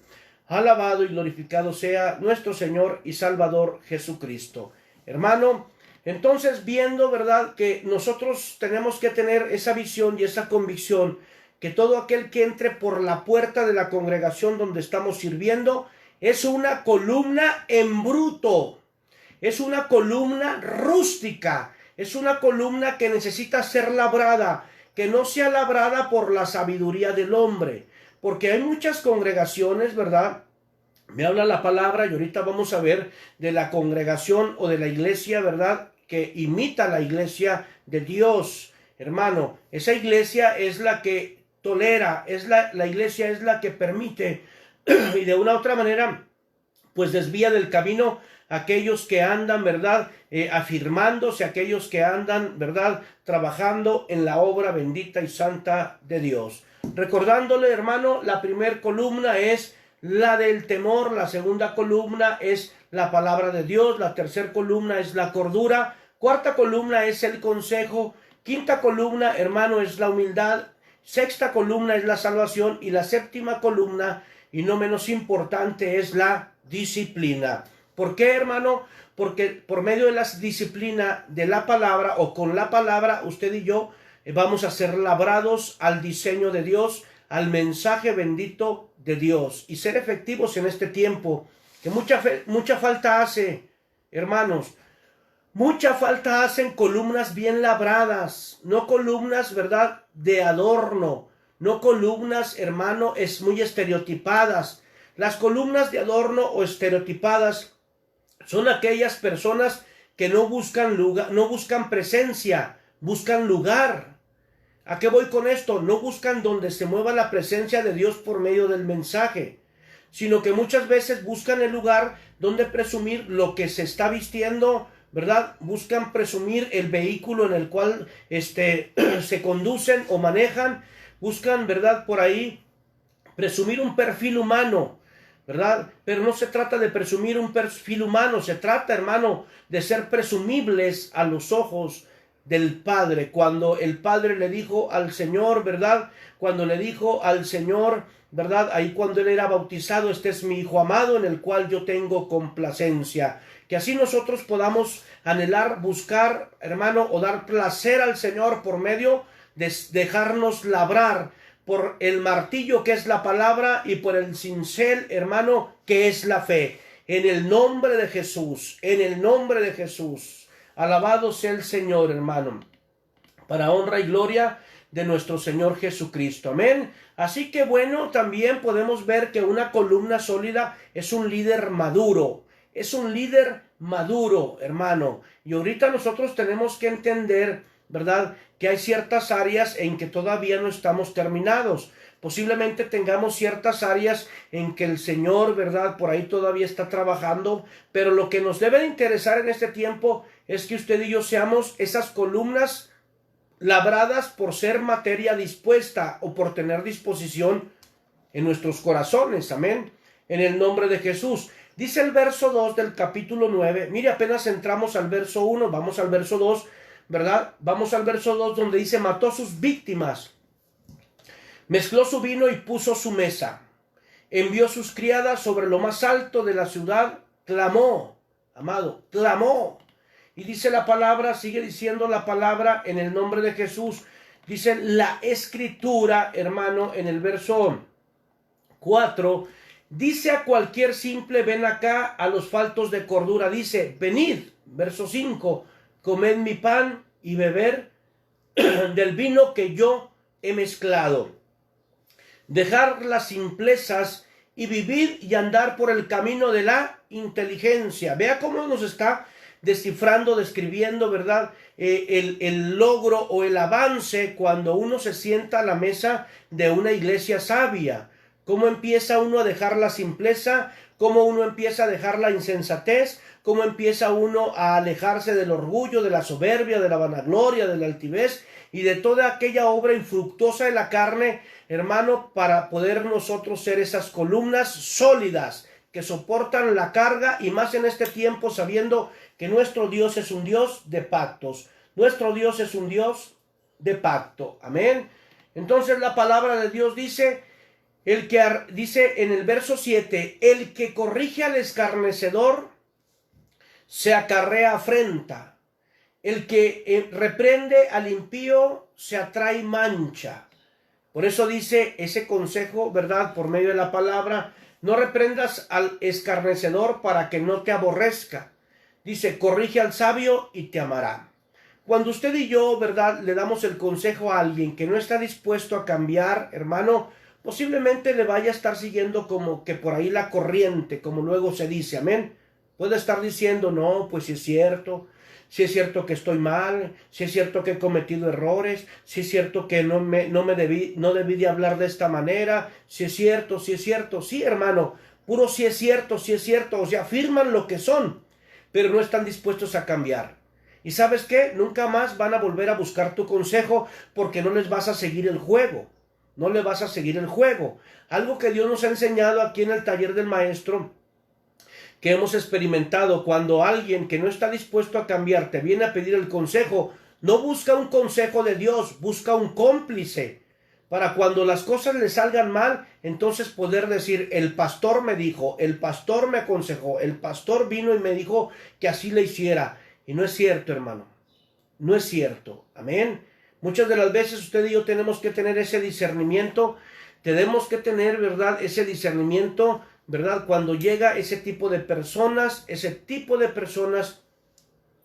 Alabado y glorificado sea nuestro Señor y Salvador Jesucristo. Hermano, entonces, viendo, ¿verdad?, que nosotros tenemos que tener esa visión y esa convicción, que todo aquel que entre por la puerta de la congregación donde estamos sirviendo es una columna en bruto, es una columna rústica, es una columna que necesita ser labrada, que no sea labrada por la sabiduría del hombre, porque hay muchas congregaciones, ¿verdad? Me habla la palabra y ahorita vamos a ver de la congregación o de la iglesia, ¿verdad?, que imita la iglesia de Dios. Hermano, esa iglesia es la que tolera, la iglesia es la que permite y de una u otra manera pues desvía del camino a aquellos que andan, ¿verdad?, afirmándose, aquellos que andan, ¿verdad?, trabajando en la obra bendita y santa de Dios. Recordándole, hermano, la primer columna es la del temor, la segunda columna es la palabra de Dios, la tercera columna es la cordura, cuarta columna es el consejo, quinta columna, hermano, es la humildad, sexta columna es la salvación y la séptima columna, y no menos importante, es la disciplina. ¿Por qué, hermano? Porque por medio de la disciplina de la palabra o con la palabra, usted y yo vamos a ser labrados al diseño de Dios, al mensaje bendito de Dios y ser efectivos en este tiempo que mucha falta hace, hermanos. Mucha falta hacen columnas bien labradas, no columnas, ¿verdad?, de adorno, no columnas, hermano, muy estereotipadas. Las columnas de adorno o estereotipadas son aquellas personas que no buscan lugar, no buscan presencia, buscan lugar. ¿A qué voy con esto? No buscan donde se mueva la presencia de Dios por medio del mensaje, sino que muchas veces buscan el lugar donde presumir lo que se está vistiendo, ¿verdad? Buscan presumir el vehículo en el cual se conducen o manejan, buscan, ¿verdad?, por ahí presumir un perfil humano, ¿verdad? Pero no se trata de presumir un perfil humano, se trata, hermano, de ser presumibles a los ojos del Padre. Cuando el Padre le dijo al Señor, ¿verdad?, cuando le dijo al Señor, ¿verdad?, ahí cuando él era bautizado: este es mi Hijo amado en el cual yo tengo complacencia. Que así nosotros podamos anhelar, buscar, hermano, o dar placer al Señor por medio de dejarnos labrar por el martillo que es la palabra y por el cincel, hermano, que es la fe. En el nombre de Jesús, en el nombre de Jesús. Alabado sea el Señor, hermano, para honra y gloria de nuestro Señor Jesucristo. Amén. Así que bueno, también podemos ver que una columna sólida es un líder maduro. Es un líder maduro, hermano. Y ahorita nosotros tenemos que entender, ¿verdad?, que hay ciertas áreas en que todavía no estamos terminados. Posiblemente tengamos ciertas áreas en que el Señor, ¿verdad?, por ahí todavía está trabajando, pero lo que nos debe de interesar en este tiempo es que usted y yo seamos esas columnas labradas por ser materia dispuesta o por tener disposición en nuestros corazones. Amén. En el nombre de Jesús. Dice el verso 2 del capítulo 9. Mire, apenas entramos al verso 1, vamos al verso 2, ¿verdad? Vamos al verso 2 donde dice: mató sus víctimas, mezcló su vino y puso su mesa, envió sus criadas sobre lo más alto de la ciudad, clamó, amado, clamó. Y dice la palabra, sigue diciendo la palabra en el nombre de Jesús. Dice la escritura, hermano, en el verso 4, dice a cualquier simple: ven acá. A los faltos de cordura dice: venid. Verso 5, comed mi pan y beber del vino que yo he mezclado. Dejar las simplezas y vivir y andar por el camino de la inteligencia. Vea cómo nos está descifrando, describiendo, ¿verdad?, el logro o el avance cuando uno se sienta a la mesa de una iglesia sabia. Cómo empieza uno a dejar la simpleza, cómo uno empieza a dejar la insensatez, cómo empieza uno a alejarse del orgullo, de la soberbia, de la vanagloria, de la altivez y de toda aquella obra infructuosa de la carne, hermano, para poder nosotros ser esas columnas sólidas que soportan la carga, y más en este tiempo, sabiendo que nuestro Dios es un Dios de pactos. Nuestro Dios es un Dios de pacto. Amén. Entonces la palabra de Dios dice, dice en el verso 7, el que corrige al escarnecedor se acarrea afrenta. El que reprende al impío se atrae mancha. Por eso dice ese consejo, ¿verdad?, por medio de la palabra: no reprendas al escarnecedor para que no te aborrezca. Dice: corrige al sabio y te amará. Cuando usted y yo, ¿verdad?, le damos el consejo a alguien que no está dispuesto a cambiar, hermano, posiblemente le vaya a estar siguiendo como que por ahí la corriente, como luego se dice. Amén. Puede estar diciendo: no, pues si es cierto que estoy mal, si es cierto que he cometido errores, si es cierto que no debí de hablar de esta manera, si es cierto, sí, hermano, puro si es cierto, o sea, afirman lo que son, pero no están dispuestos a cambiar. ¿Y sabes qué? Nunca más van a volver a buscar tu consejo, porque no les vas a seguir el juego, no le vas a seguir el juego. Algo que Dios nos ha enseñado aquí en el taller del maestro, que hemos experimentado: cuando alguien que no está dispuesto a cambiar te viene a pedir el consejo, no busca un consejo de Dios, busca un cómplice, para cuando las cosas le salgan mal, entonces poder decir: el pastor me dijo, el pastor me aconsejó, el pastor vino y me dijo que así le hiciera. Y no es cierto, hermano, no es cierto. Amén. Muchas de las veces usted y yo tenemos que tener ese discernimiento, tenemos que tener, ¿verdad?, ese discernimiento, ¿verdad?, cuando llega ese tipo de personas,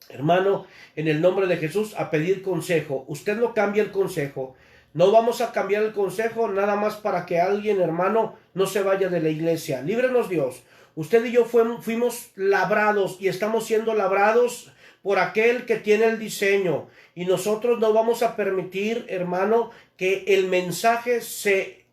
hermano, en el nombre de Jesús, a pedir consejo. Usted no cambia el consejo. No vamos a cambiar el consejo nada más para que alguien, hermano, no se vaya de la iglesia. Líbrenos Dios. Usted y yo fuimos labrados y estamos siendo labrados por aquel que tiene el diseño. Y nosotros no vamos a permitir, hermano, que el mensaje se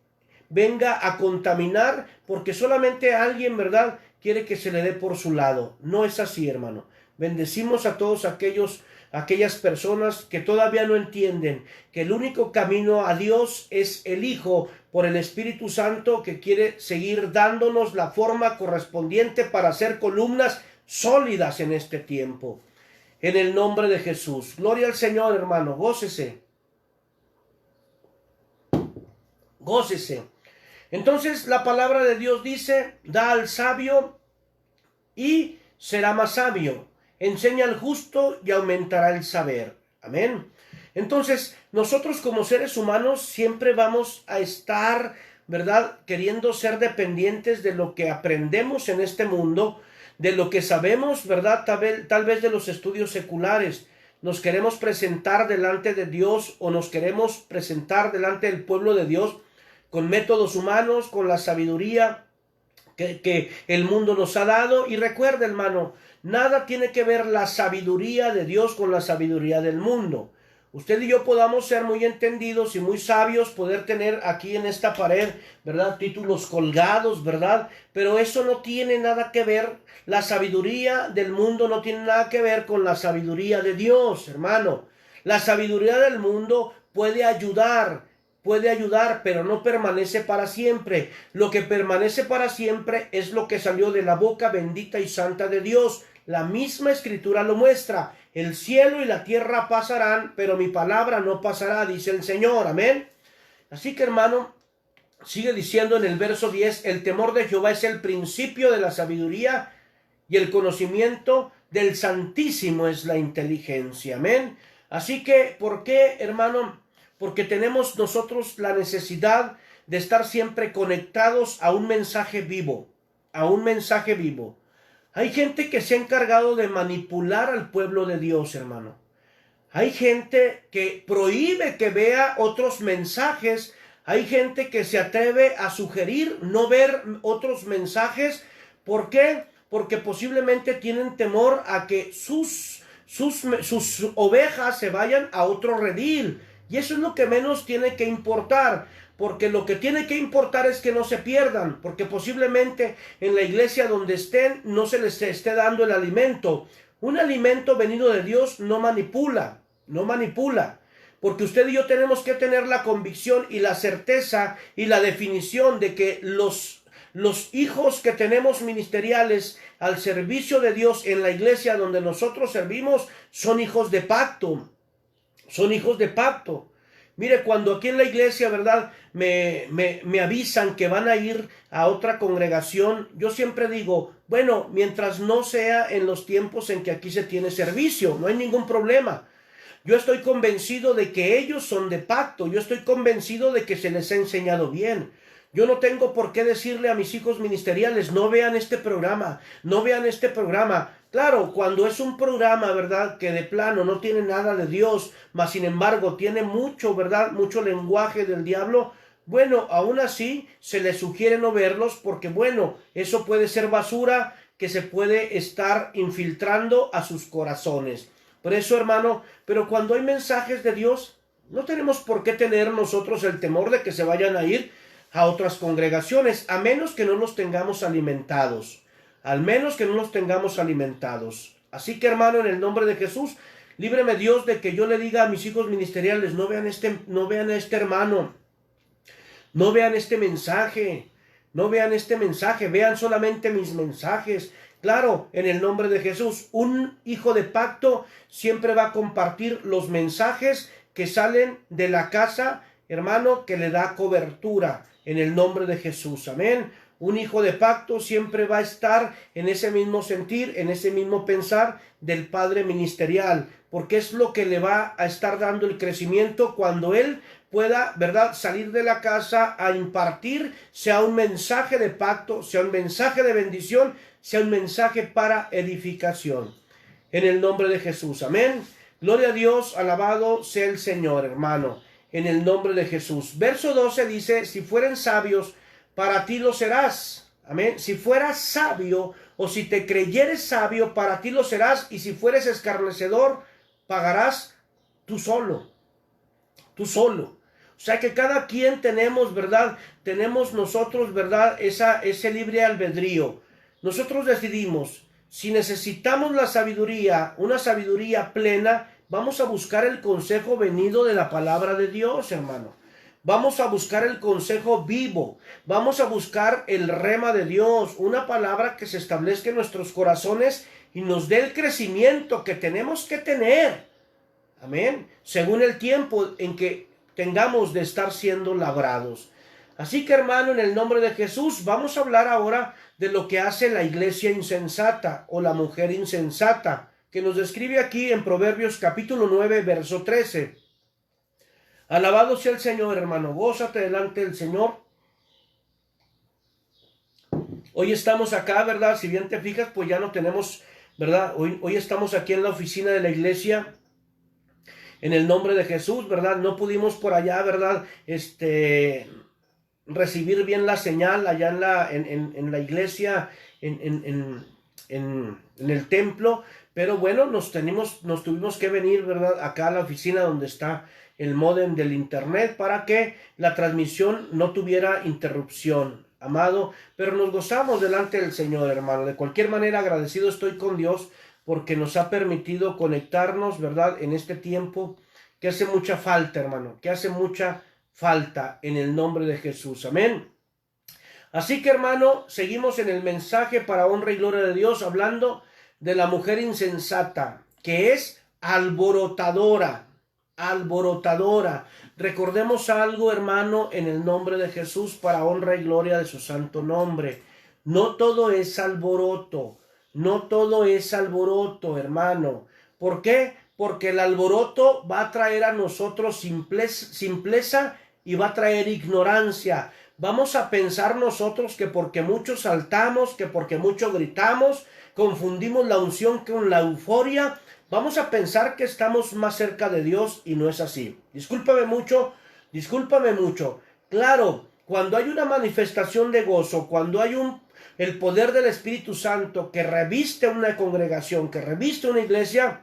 venga a contaminar porque solamente alguien, ¿verdad?, quiere que se le dé por su lado. No es así, hermano. Bendecimos a todos aquellas personas que todavía no entienden que el único camino a Dios es el Hijo, por el Espíritu Santo, que quiere seguir dándonos la forma correspondiente para ser columnas sólidas en este tiempo. En el nombre de Jesús. Gloria al Señor, hermano. Gócese. Gócese. Entonces la palabra de Dios dice: da al sabio y será más sabio, enseña al justo y aumentará el saber. Amén. Entonces, nosotros como seres humanos siempre vamos a estar, ¿verdad?, queriendo ser dependientes de lo que aprendemos en este mundo, de lo que sabemos, ¿verdad?, tal vez de los estudios seculares. Nos queremos presentar delante de Dios o nos queremos presentar delante del pueblo de Dios con métodos humanos, con la sabiduría que el mundo nos ha dado. Y recuerda, hermano, nada tiene que ver la sabiduría de Dios con la sabiduría del mundo. Usted y yo podamos ser muy entendidos y muy sabios, poder tener aquí en esta pared, ¿verdad?, títulos colgados, ¿verdad? Pero eso no tiene nada que ver, la sabiduría del mundo no tiene nada que ver con la sabiduría de Dios, hermano. La sabiduría del mundo puede ayudar, pero no permanece para siempre. Lo que permanece para siempre es lo que salió de la boca bendita y santa de Dios. La misma escritura lo muestra. El cielo y la tierra pasarán, pero mi palabra no pasará, dice el Señor. Amén. Así que, hermano, sigue diciendo en el verso 10, el temor de Jehová es el principio de la sabiduría y el conocimiento del Santísimo es la inteligencia. Amén. Así que, ¿por qué, hermano? Porque tenemos nosotros la necesidad de estar siempre conectados a un mensaje vivo, a un mensaje vivo. Hay gente que se ha encargado de manipular al pueblo de Dios, hermano. Hay gente que prohíbe que vea otros mensajes. Hay gente que se atreve a sugerir no ver otros mensajes. ¿Por qué? Porque posiblemente tienen temor a que sus ovejas se vayan a otro redil. Y eso es lo que menos tiene que importar, porque lo que tiene que importar es que no se pierdan, porque posiblemente en la iglesia donde estén no se les esté dando el alimento. Un alimento venido de Dios no manipula, porque usted y yo tenemos que tener la convicción y la certeza y la definición de que los hijos que tenemos ministeriales al servicio de Dios en la iglesia donde nosotros servimos son hijos de pacto. Son hijos de pacto. Mire, cuando aquí en la iglesia, ¿verdad?, me avisan que van a ir a otra congregación, yo siempre digo, bueno, mientras no sea en los tiempos en que aquí se tiene servicio, no hay ningún problema. Yo estoy convencido de que ellos son de pacto, yo estoy convencido de que se les ha enseñado bien. Yo no tengo por qué decirle a mis hijos ministeriales, no vean este programa, no vean este programa. Claro, cuando es un programa, ¿verdad?, que de plano no tiene nada de Dios, mas sin embargo tiene mucho, ¿verdad?, mucho lenguaje del diablo, bueno, aún así se les sugiere no verlos porque, bueno, eso puede ser basura que se puede estar infiltrando a sus corazones. Por eso, hermano, pero cuando hay mensajes de Dios, no tenemos por qué tener nosotros el temor de que se vayan a ir a otras congregaciones, a menos que no los tengamos alimentados. Al menos que no los tengamos alimentados. Así que, hermano, en el nombre de Jesús, líbreme Dios de que yo le diga a mis hijos ministeriales, no vean a este hermano, no vean este mensaje, vean solamente mis mensajes. Claro, en el nombre de Jesús, un hijo de pacto siempre va a compartir los mensajes que salen de la casa, hermano, que le da cobertura, en el nombre de Jesús. Amén. Un hijo de pacto siempre va a estar en ese mismo sentir, en ese mismo pensar del padre ministerial, porque es lo que le va a estar dando el crecimiento cuando él pueda, ¿verdad?, salir de la casa a impartir, sea un mensaje de pacto, sea un mensaje de bendición, sea un mensaje para edificación. En el nombre de Jesús. Amén. Gloria a Dios, alabado sea el Señor, hermano, en el nombre de Jesús. Verso 12 dice, si fueren sabios, para ti lo serás. Amén. Si fueras sabio o si te creyeres sabio, para ti lo serás. Y si fueres escarnecedor, pagarás tú solo. Tú solo. O sea que cada quien tenemos, ¿verdad? Tenemos nosotros, ¿verdad?, ese libre albedrío. Nosotros decidimos, si necesitamos la sabiduría, una sabiduría plena, vamos a buscar el consejo venido de la palabra de Dios, hermano. Vamos a buscar el consejo vivo. Vamos a buscar el rema de Dios. Una palabra que se establezca en nuestros corazones y nos dé el crecimiento que tenemos que tener. Amén. Según el tiempo en que tengamos de estar siendo labrados. Así que, hermano, en el nombre de Jesús, vamos a hablar ahora de lo que hace la iglesia insensata o la mujer insensata, que nos describe aquí en Proverbios capítulo 9, verso 13. Alabado sea el Señor, hermano. Gózate delante del Señor. Hoy estamos acá, ¿verdad? Si bien te fijas, pues ya no tenemos, ¿verdad? Hoy estamos aquí en la oficina de la iglesia, en el nombre de Jesús, ¿verdad? No pudimos por allá, ¿verdad? Recibir bien la señal allá en la iglesia, en el templo, pero bueno, nos tuvimos que venir, ¿verdad? Acá a la oficina donde está el módem del internet para que la transmisión no tuviera interrupción, amado, pero nos gozamos delante del Señor, hermano. De cualquier manera, agradecido estoy con Dios porque nos ha permitido conectarnos, ¿verdad? En este tiempo que hace mucha falta, hermano, que hace mucha falta en el nombre de Jesús. Amén. Así que, hermano, seguimos en el mensaje para honra y gloria de Dios, hablando de la mujer insensata, que es alborotadora, alborotadora. Recordemos algo, hermano, en el nombre de Jesús, para honra y gloria de su santo nombre. No todo es alboroto, no todo es alboroto, hermano. ¿Por qué? Porque el alboroto va a traer a nosotros simpleza y va a traer ignorancia. Vamos a pensar nosotros que porque mucho saltamos, que porque mucho gritamos, confundimos la unción con la euforia, vamos a pensar que estamos más cerca de Dios y no es así. Discúlpame mucho, discúlpame mucho. Claro, cuando hay una manifestación de gozo, cuando hay el poder del Espíritu Santo que reviste una congregación, que reviste una iglesia,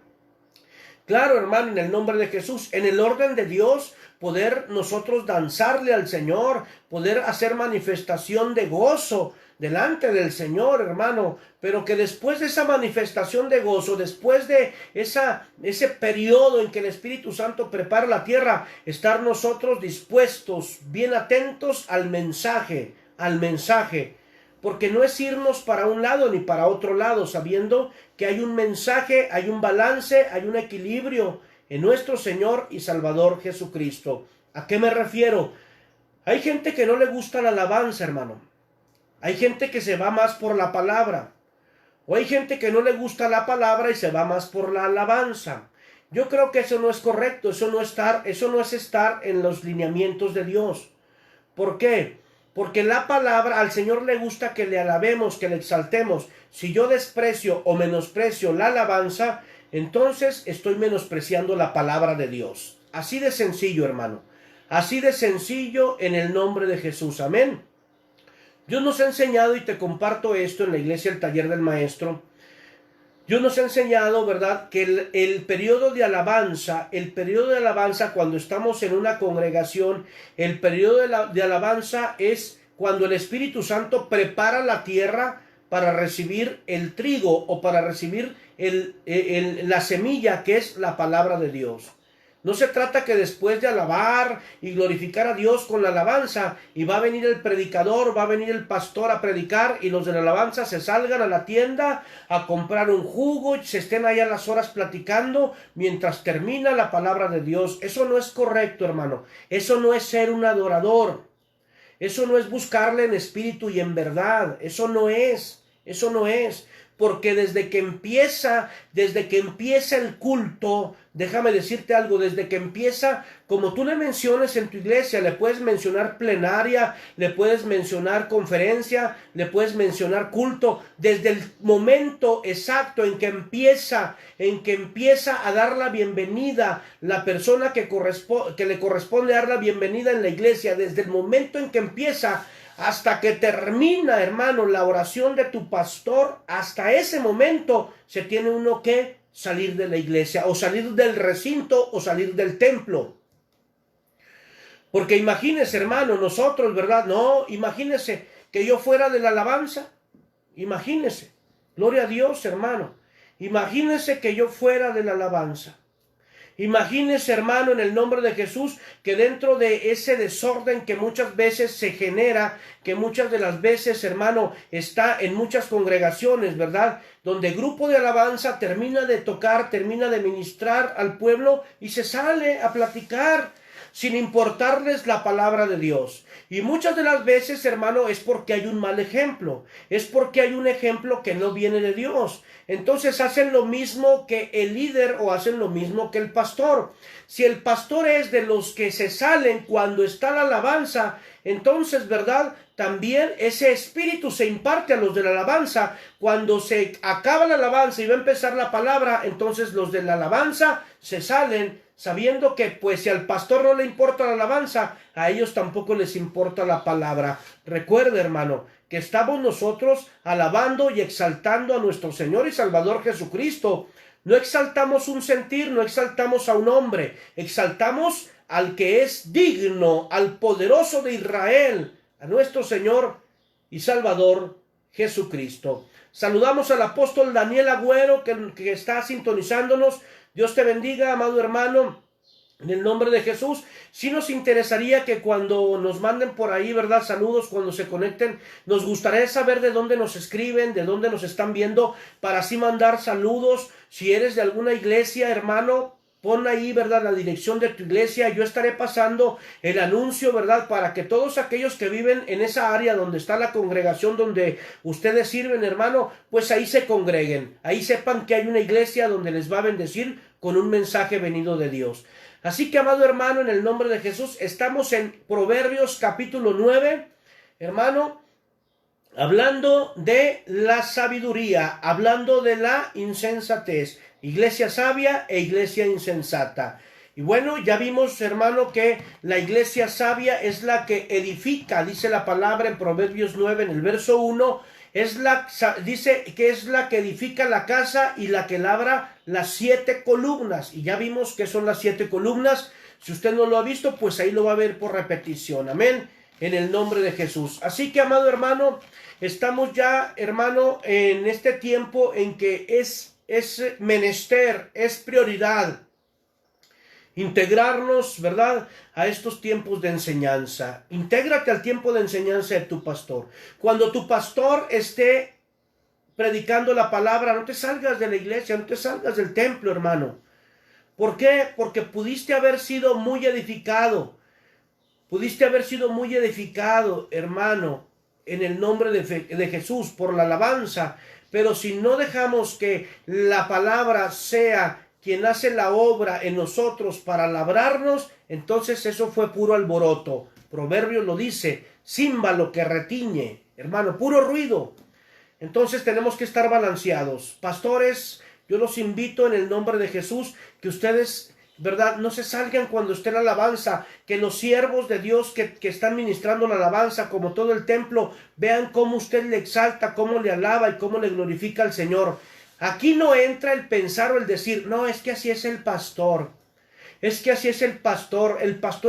claro, hermano, en el nombre de Jesús, en el orden de Dios, poder nosotros danzarle al Señor, poder hacer manifestación de gozo delante del Señor, hermano, pero que después de esa manifestación de gozo, después de ese periodo en que el Espíritu Santo prepara la tierra, estar nosotros dispuestos, bien atentos al mensaje, porque no es irnos para un lado ni para otro lado, sabiendo que hay un mensaje, hay un balance, hay un equilibrio en nuestro Señor y Salvador Jesucristo. ¿A qué me refiero? Hay gente que no le gusta la alabanza, hermano. Hay gente que se va más por la palabra. O hay gente que no le gusta la palabra y se va más por la alabanza. Yo creo que eso no es correcto, eso no es estar en los lineamientos de Dios. ¿Por qué? Porque la palabra, al Señor le gusta que le alabemos, que le exaltemos. Si yo desprecio o menosprecio la alabanza, entonces estoy menospreciando la palabra de Dios. Así de sencillo, hermano. Así de sencillo en el nombre de Jesús. Amén. Dios nos ha enseñado, y te comparto esto en la iglesia, el taller del maestro. Dios nos ha enseñado, ¿verdad?, que el periodo de alabanza, cuando estamos en una congregación, el periodo de alabanza es cuando el Espíritu Santo prepara la tierra para recibir el trigo o para recibir la semilla que es la palabra de Dios. No se trata que después de alabar y glorificar a Dios con la alabanza, y va a venir el predicador, va a venir el pastor a predicar, y los de la alabanza se salgan a la tienda a comprar un jugo y se estén allá las horas platicando mientras termina la palabra de Dios. Eso no es correcto, hermano. Eso no es ser un adorador. Eso no es buscarle en espíritu y en verdad. Eso no es. Porque desde que empieza el culto, déjame decirte algo, desde que empieza, como tú le menciones en tu iglesia, le puedes mencionar plenaria, le puedes mencionar conferencia, le puedes mencionar culto, desde el momento exacto en que empieza a dar la bienvenida, la persona que le corresponde dar la bienvenida en la iglesia, desde el momento en que empieza hasta que termina, hermano, la oración de tu pastor, hasta ese momento se tiene uno que salir de la iglesia, o salir del recinto, o salir del templo. Porque imagínese, hermano, nosotros, ¿verdad? No, imagínese que yo fuera de la alabanza. Imagínese. Gloria a Dios, hermano. Imagínese que yo fuera de la alabanza. Imagínese, hermano, en el nombre de Jesús, que dentro de ese desorden que muchas veces se genera, que muchas de las veces, hermano, está en muchas congregaciones, ¿verdad?, donde grupo de alabanza termina de tocar, termina de ministrar al pueblo y se sale a platicar. sin importarles la palabra de Dios. Y muchas de las veces, hermano, es porque hay un mal ejemplo, es porque hay un ejemplo que no viene de Dios. Entonces hacen lo mismo que el líder o hacen lo mismo que el pastor. Si el pastor es de los que se salen cuando está la alabanza, entonces, ¿verdad? También ese espíritu se imparte a los de la alabanza. Cuando se acaba la alabanza y va a empezar la palabra, entonces los de la alabanza se salen sabiendo que pues si al pastor no le importa la alabanza, a ellos tampoco les importa la palabra. Recuerde, hermano, que estamos nosotros alabando y exaltando a nuestro Señor y Salvador Jesucristo. No exaltamos un sentir, no exaltamos a un hombre, exaltamos al que es digno, al poderoso de Israel, a nuestro Señor y Salvador Jesucristo. Saludamos al apóstol Daniel Agüero que está sintonizándonos. Dios te bendiga, amado hermano, en el nombre de Jesús. Sí nos interesaría que cuando nos manden por ahí, ¿verdad? Saludos, cuando se conecten, nos gustaría saber de dónde nos escriben, de dónde nos están viendo, para así mandar saludos. Si eres de alguna iglesia, hermano, pon ahí, ¿verdad?, la dirección de tu iglesia. Yo estaré pasando el anuncio, ¿verdad?, para que todos aquellos que viven en esa área donde está la congregación donde ustedes sirven, hermano, pues ahí se congreguen. Ahí sepan que hay una iglesia donde les va a bendecir con un mensaje venido de Dios. Así que, amado hermano, en el nombre de Jesús, estamos en Proverbios capítulo 9, hermano, hablando de la sabiduría, hablando de la insensatez, iglesia sabia e iglesia insensata. Y bueno, ya vimos, hermano, que la iglesia sabia es la que edifica, dice la palabra en Proverbios 9, en el verso 1, dice que es la que edifica la casa y la que labra las 7 columnas. Y ya vimos que son las 7 columnas. Si usted no lo ha visto, pues ahí lo va a ver por repetición. Amén. En el nombre de Jesús. Así que, amado hermano, estamos ya, hermano, en este tiempo en que es menester, es prioridad integrarnos, ¿verdad?, a estos tiempos de enseñanza. Intégrate al tiempo de enseñanza de tu pastor. Cuando tu pastor esté predicando la palabra, no te salgas de la iglesia, no te salgas del templo, hermano. ¿Por qué? Porque pudiste haber sido muy edificado. Pudiste haber sido muy edificado, hermano, en el nombre de Jesús, por la alabanza. Pero si no dejamos que la palabra sea quien hace la obra en nosotros para labrarnos, entonces eso fue puro alboroto. Proverbio lo dice, címbalo que retiñe, hermano, puro ruido. Entonces tenemos que estar balanceados. Pastores, yo los invito en el nombre de Jesús, que ustedes, ¿verdad?, no se salgan cuando esté la alabanza, que los siervos de Dios que están ministrando la alabanza, como todo el templo, vean cómo usted le exalta, cómo le alaba y cómo le glorifica al Señor. Aquí no entra el pensar o el decir, no, es que así es el pastor, es que así es el pastor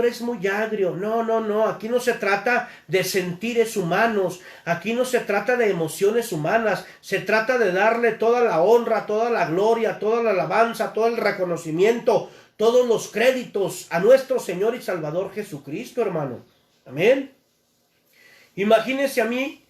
es muy agrio. No, no, no, aquí no se trata de sentires humanos, aquí no se trata de emociones humanas, se trata de darle toda la honra, toda la gloria, toda la alabanza, todo el reconocimiento, todos los créditos a nuestro Señor y Salvador Jesucristo, hermano. Amén. Imagínense a mí,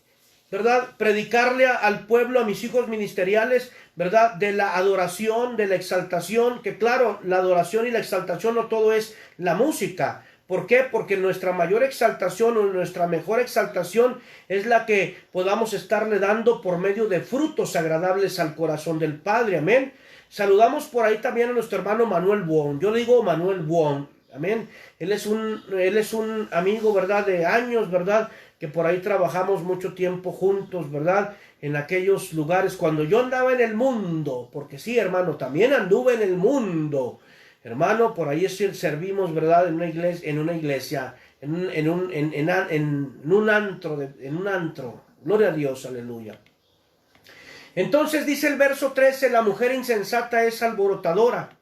¿verdad?, predicarle al pueblo, a mis hijos ministeriales, ¿verdad?, de la adoración, de la exaltación, que claro, la adoración y la exaltación no todo es la música. ¿Por qué? Porque nuestra mayor exaltación o nuestra mejor exaltación es la que podamos estarle dando por medio de frutos agradables al corazón del Padre. Amén. Saludamos por ahí también a nuestro hermano Manuel Buon. Yo digo Manuel Buon. Amén. Él es un amigo, ¿verdad?, de años, ¿verdad?, que por ahí trabajamos mucho tiempo juntos, ¿verdad?, en aquellos lugares cuando yo andaba en el mundo, porque sí, hermano, también anduve en el mundo, hermano, por ahí servimos, ¿verdad?, en una iglesia, en un antro, gloria a Dios, aleluya. Entonces dice el verso 13, la mujer insensata es alborotadora,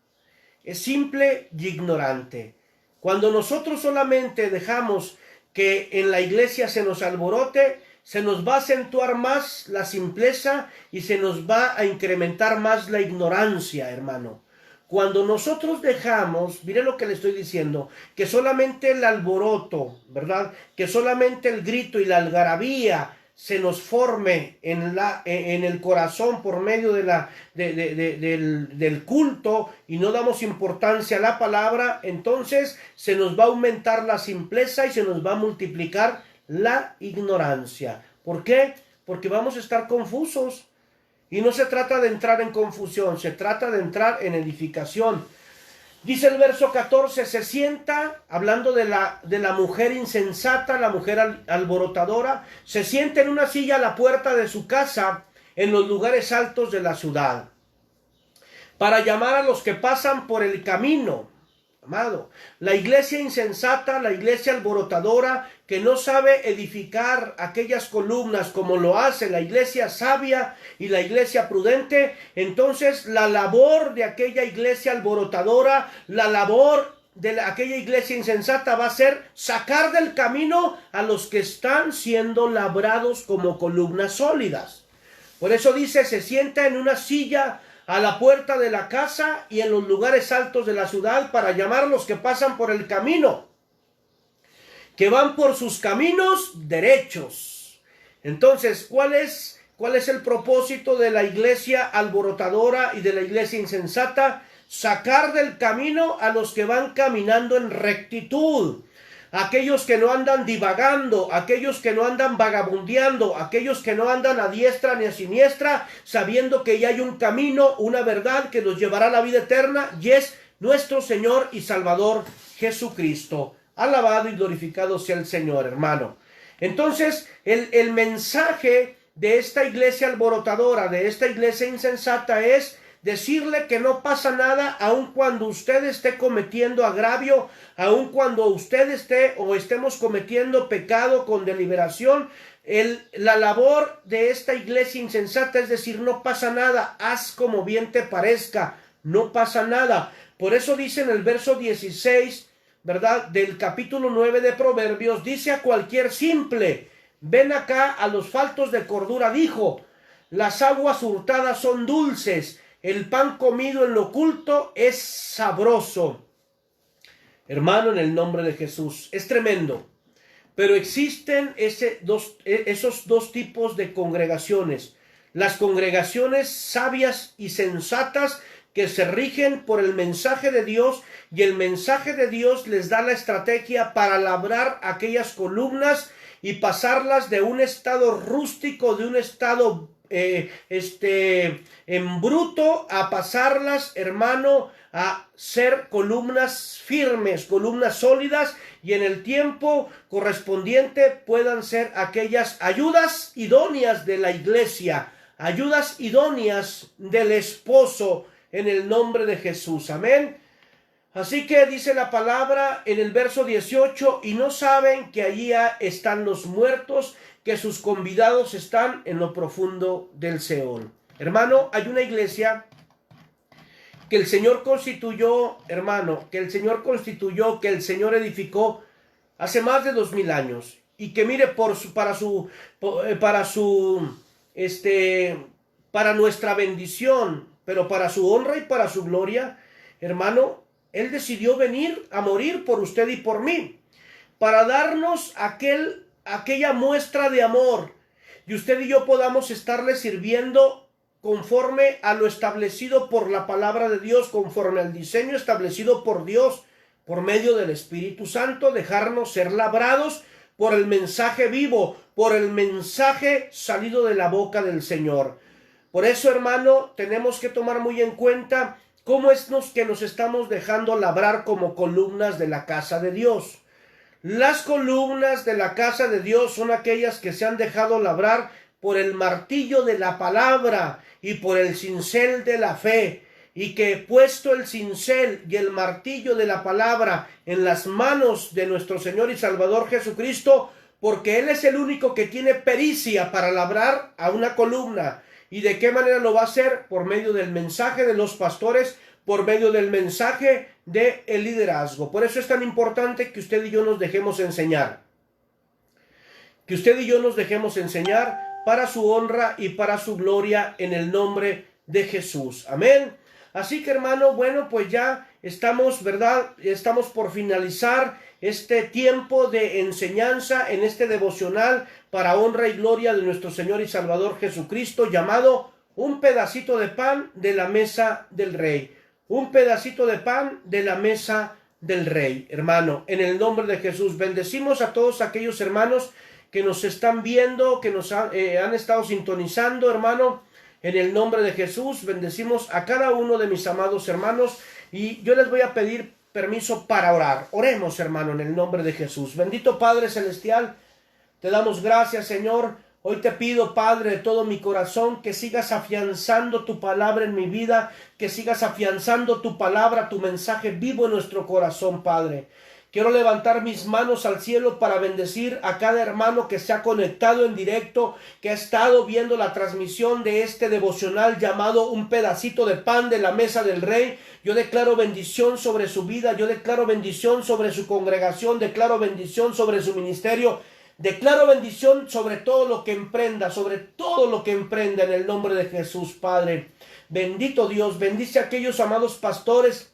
es simple y ignorante. Cuando nosotros solamente dejamos que en la iglesia se nos alborote, se nos va a acentuar más la simpleza y se nos va a incrementar más la ignorancia, hermano. Cuando nosotros dejamos, mire lo que le estoy diciendo, que solamente el alboroto, ¿verdad?, que solamente el grito y la algarabía se nos forme en el corazón por medio del culto y no damos importancia a la palabra, entonces se nos va a aumentar la simpleza y se nos va a multiplicar la ignorancia. ¿Por qué? Porque vamos a estar confusos. Y no se trata de entrar en confusión, se trata de entrar en edificación. Dice el verso 14, se sienta, hablando de la mujer insensata, la mujer alborotadora, se sienta en una silla a la puerta de su casa, en los lugares altos de la ciudad, para llamar a los que pasan por el camino. Amado, la iglesia insensata, la iglesia alborotadora, que no sabe edificar aquellas columnas como lo hace la iglesia sabia y la iglesia prudente, entonces la labor de aquella iglesia alborotadora, la labor de aquella iglesia insensata va a ser sacar del camino a los que están siendo labrados como columnas sólidas. Por eso dice, se sienta en una silla a la puerta de la casa y en los lugares altos de la ciudad para llamar a los que pasan por el camino, que van por sus caminos derechos. Entonces, ¿cuál es el propósito de la iglesia alborotadora y de la iglesia insensata? Sacar del camino a los que van caminando en rectitud. Aquellos que no andan divagando, aquellos que no andan vagabundeando, aquellos que no andan a diestra ni a siniestra, sabiendo que ya hay un camino, una verdad que nos llevará a la vida eterna, y es nuestro Señor y Salvador Jesucristo. Alabado y glorificado sea el Señor, hermano. Entonces, el mensaje de esta iglesia alborotadora, de esta iglesia insensata, es decirle que no pasa nada aun cuando usted esté cometiendo agravio, aun cuando usted esté o estemos cometiendo pecado con deliberación. La labor de esta iglesia insensata es decir, no pasa nada, haz como bien te parezca, no pasa nada. Por eso dice en el verso 16, ¿verdad?, del capítulo 9 de Proverbios, dice a cualquier simple, ven acá, a los faltos de cordura dijo, las aguas hurtadas son dulces, el pan comido en lo oculto es sabroso. Hermano, en el nombre de Jesús, es tremendo. Pero existen esos dos tipos de congregaciones. Las congregaciones sabias y sensatas que se rigen por el mensaje de Dios, y el mensaje de Dios les da la estrategia para labrar aquellas columnas y pasarlas de un estado rústico, de un estado en bruto, a pasarlas, hermano, a ser columnas firmes, columnas sólidas, y en el tiempo correspondiente puedan ser aquellas ayudas idóneas de la iglesia, ayudas idóneas del esposo, en el nombre de Jesús. Amén. Así que dice la palabra en el verso 18, y no saben que allí están los muertos, que sus convidados están en lo profundo del Seol. Hermano, hay una iglesia que el Señor constituyó, hermano, que el Señor edificó hace más de 2000 años, y que mire, para nuestra bendición, pero para su honra y para su gloria, hermano, Él decidió venir a morir por usted y por mí, para darnos aquella muestra de amor, y usted y yo podamos estarle sirviendo conforme a lo establecido por la palabra de Dios, conforme al diseño establecido por Dios, por medio del Espíritu Santo, dejarnos ser labrados por el mensaje vivo, por el mensaje salido de la boca del Señor. Por eso, hermano, tenemos que tomar muy en cuenta cómo es que nos estamos dejando labrar como columnas de la casa de Dios. Las columnas de la casa de Dios son aquellas que se han dejado labrar por el martillo de la palabra y por el cincel de la fe, y que puesto el cincel y el martillo de la palabra en las manos de nuestro Señor y Salvador Jesucristo, porque Él es el único que tiene pericia para labrar a una columna. ¿Y de qué manera lo va a hacer? Por medio del mensaje de los pastores, por medio del mensaje del liderazgo. Por eso es tan importante que usted y yo nos dejemos enseñar. Que usted y yo nos dejemos enseñar para su honra y para su gloria, en el nombre de Jesús. Amén. Así que hermano, bueno, pues ya estamos, ¿verdad? Estamos por finalizar este tiempo de enseñanza en este devocional para honra y gloria de nuestro Señor y Salvador Jesucristo, llamado Un pedacito de pan de la mesa del Rey. Un pedacito de pan de la mesa del Rey. Hermano, en el nombre de Jesús, bendecimos a todos aquellos hermanos que nos están viendo, que nos han estado sintonizando, hermano. En el nombre de Jesús, bendecimos a cada uno de mis amados hermanos y yo les voy a pedir permiso para orar. Oremos, hermano, en el nombre de Jesús. Bendito Padre Celestial, te damos gracias, Señor. Hoy te pido, Padre, de todo mi corazón, que sigas afianzando tu palabra en mi vida, que sigas afianzando tu palabra, tu mensaje vivo en nuestro corazón, Padre. Quiero levantar mis manos al cielo para bendecir a cada hermano que se ha conectado en directo, que ha estado viendo la transmisión de este devocional llamado Un pedacito de pan de la mesa del Rey. Yo declaro bendición sobre su vida, yo declaro bendición sobre su congregación, declaro bendición sobre su ministerio, declaro bendición sobre todo lo que emprenda, en el nombre de Jesús, Padre. Bendito Dios, bendice a aquellos amados pastores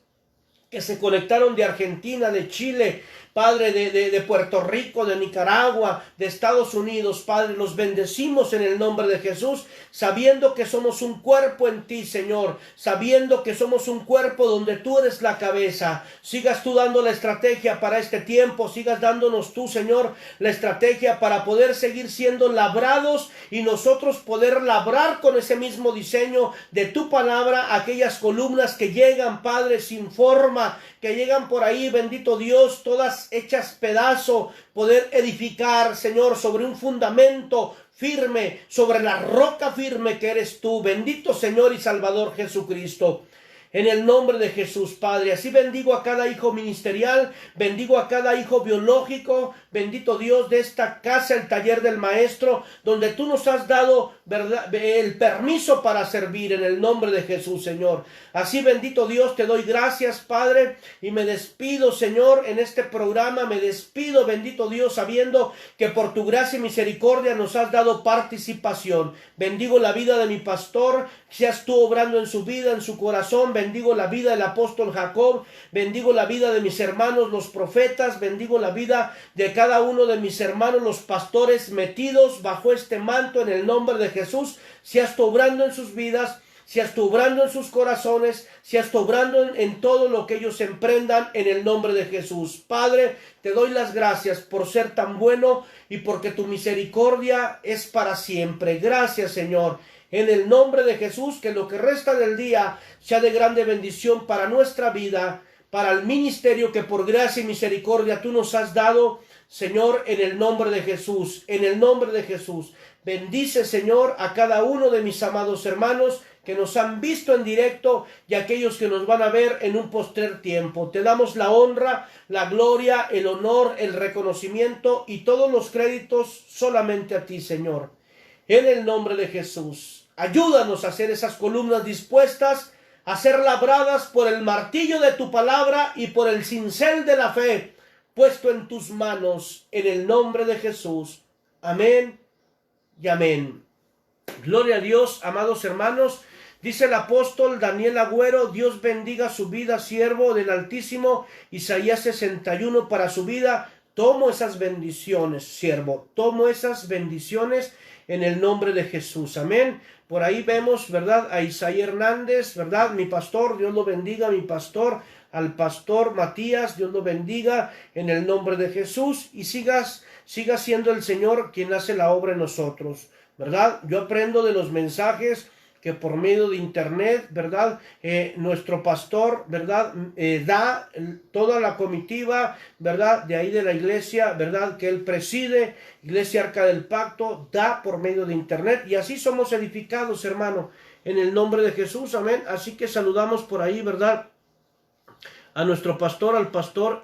que se conectaron de Argentina, de Chile, Padre, de Puerto Rico, de Nicaragua, de Estados Unidos, Padre, los bendecimos en el nombre de Jesús, sabiendo que somos un cuerpo en ti, Señor, sabiendo que somos un cuerpo donde tú eres la cabeza. Sigas tú dando la estrategia para este tiempo, sigas dándonos tú, Señor, la estrategia para poder seguir siendo labrados y nosotros poder labrar con ese mismo diseño de tu palabra, aquellas columnas que llegan, Padre, sin forma, que llegan por ahí, bendito Dios, todas hechas pedazo, poder edificar, Señor, sobre un fundamento firme, sobre la roca firme que eres tú, bendito Señor y Salvador Jesucristo. En el nombre de Jesús, Padre, así bendigo a cada hijo ministerial, bendigo a cada hijo biológico, bendito Dios de esta casa, el taller del maestro, donde tú nos has dado, ¿verdad?, el permiso para servir en el nombre de Jesús, Señor. Así, bendito Dios, te doy gracias, Padre, y me despido, Señor, en este programa, me despido, bendito Dios, sabiendo que por tu gracia y misericordia nos has dado participación. Bendigo la vida de mi pastor, seas tú obrando en su vida, en su corazón. Bendigo la vida del apóstol Jacob, bendigo la vida de mis hermanos los profetas, bendigo la vida de cada uno de mis hermanos los pastores metidos bajo este manto en el nombre de Jesús. Seas tú obrando en sus vidas, seas tú obrando en sus corazones, seas tú obrando en todo lo que ellos emprendan en el nombre de Jesús. Padre, te doy las gracias por ser tan bueno y porque tu misericordia es para siempre. Gracias, Señor. En el nombre de Jesús, que lo que resta del día sea de grande bendición para nuestra vida, para el ministerio que por gracia y misericordia tú nos has dado, Señor, en el nombre de Jesús, en el nombre de Jesús. Bendice, Señor, a cada uno de mis amados hermanos que nos han visto en directo y a aquellos que nos van a ver en un postrer tiempo. Te damos la honra, la gloria, el honor, el reconocimiento y todos los créditos solamente a ti, Señor. En el nombre de Jesús, ayúdanos a hacer esas columnas dispuestas a ser labradas por el martillo de tu palabra y por el cincel de la fe puesto en tus manos, en el nombre de Jesús. Amén y amén. Gloria a Dios, amados hermanos. Dice el apóstol Daniel Agüero: Dios bendiga su vida, siervo del Altísimo. Isaías 61 para su vida. Tomo esas bendiciones, siervo. Tomo esas bendiciones en el nombre de Jesús. Amén. Por ahí vemos, ¿verdad?, a Isaías Hernández, ¿verdad?, mi pastor. Dios lo bendiga, mi pastor. Al pastor Matías, Dios lo bendiga en el nombre de Jesús. Y siga siendo el Señor quien hace la obra en nosotros, ¿verdad? Yo aprendo de los mensajes que por medio de internet, ¿verdad?, nuestro pastor, ¿verdad?, da toda la comitiva, ¿verdad?, de ahí de la iglesia, ¿verdad?, que él preside, Iglesia Arca del Pacto, da por medio de internet, y así somos edificados, hermano, en el nombre de Jesús, amén. Así que saludamos por ahí, ¿verdad?, a nuestro pastor, al pastor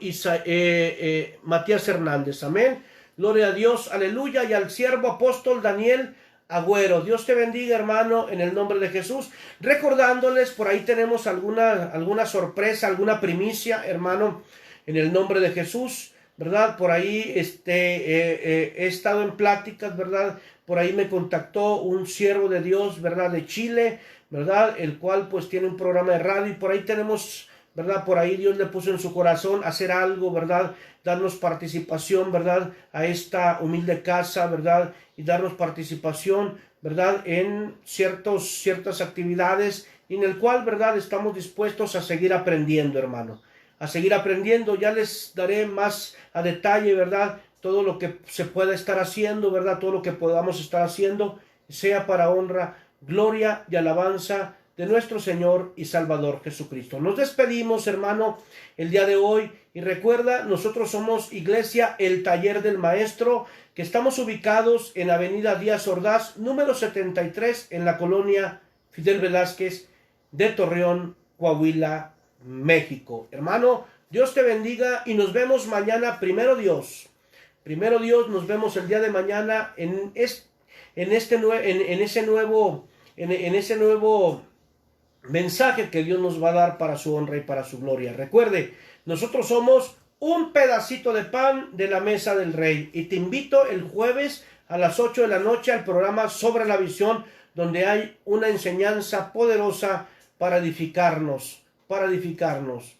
Matías Hernández, amén. Gloria a Dios, aleluya, y al siervo apóstol Daniel Agüero. Dios te bendiga, hermano, en el nombre de Jesús. Recordándoles, por ahí tenemos alguna sorpresa, alguna primicia, hermano, en el nombre de Jesús, ¿verdad? Por ahí he estado en pláticas, ¿verdad? Por ahí me contactó un siervo de Dios, ¿verdad?, de Chile, ¿verdad? El cual pues tiene un programa de radio y por ahí tenemos, ¿verdad? Por ahí Dios le puso en su corazón hacer algo, ¿verdad? Darnos participación, ¿verdad? A esta humilde casa, ¿verdad? Y darnos participación, ¿verdad? En ciertas actividades en el cual, ¿verdad? Estamos dispuestos a seguir aprendiendo, hermano. A seguir aprendiendo. Ya les daré más a detalle, ¿verdad? Todo lo que se pueda estar haciendo, ¿verdad? Todo lo que podamos estar haciendo, sea para honra, gloria y alabanza de nuestro Señor y Salvador Jesucristo. Nos despedimos, hermano, el día de hoy. Y recuerda, nosotros somos Iglesia El Taller del Maestro, que estamos ubicados en Avenida Díaz Ordaz, número 73, en la colonia Fidel Velázquez de Torreón, Coahuila, México. Hermano, Dios te bendiga y nos vemos mañana, primero Dios. Primero Dios, nos vemos el día de mañana en ese nuevo mensaje que Dios nos va a dar para su honra y para su gloria. Recuerde, nosotros somos un pedacito de pan de la mesa del Rey y te invito el jueves a las 8 de la noche al programa Sobre la Visión, donde hay una enseñanza poderosa para edificarnos,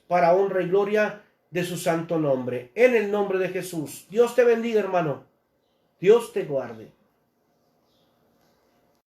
para honra y gloria de su santo nombre. En el nombre de Jesús. Dios te bendiga, hermano. Dios te guarde.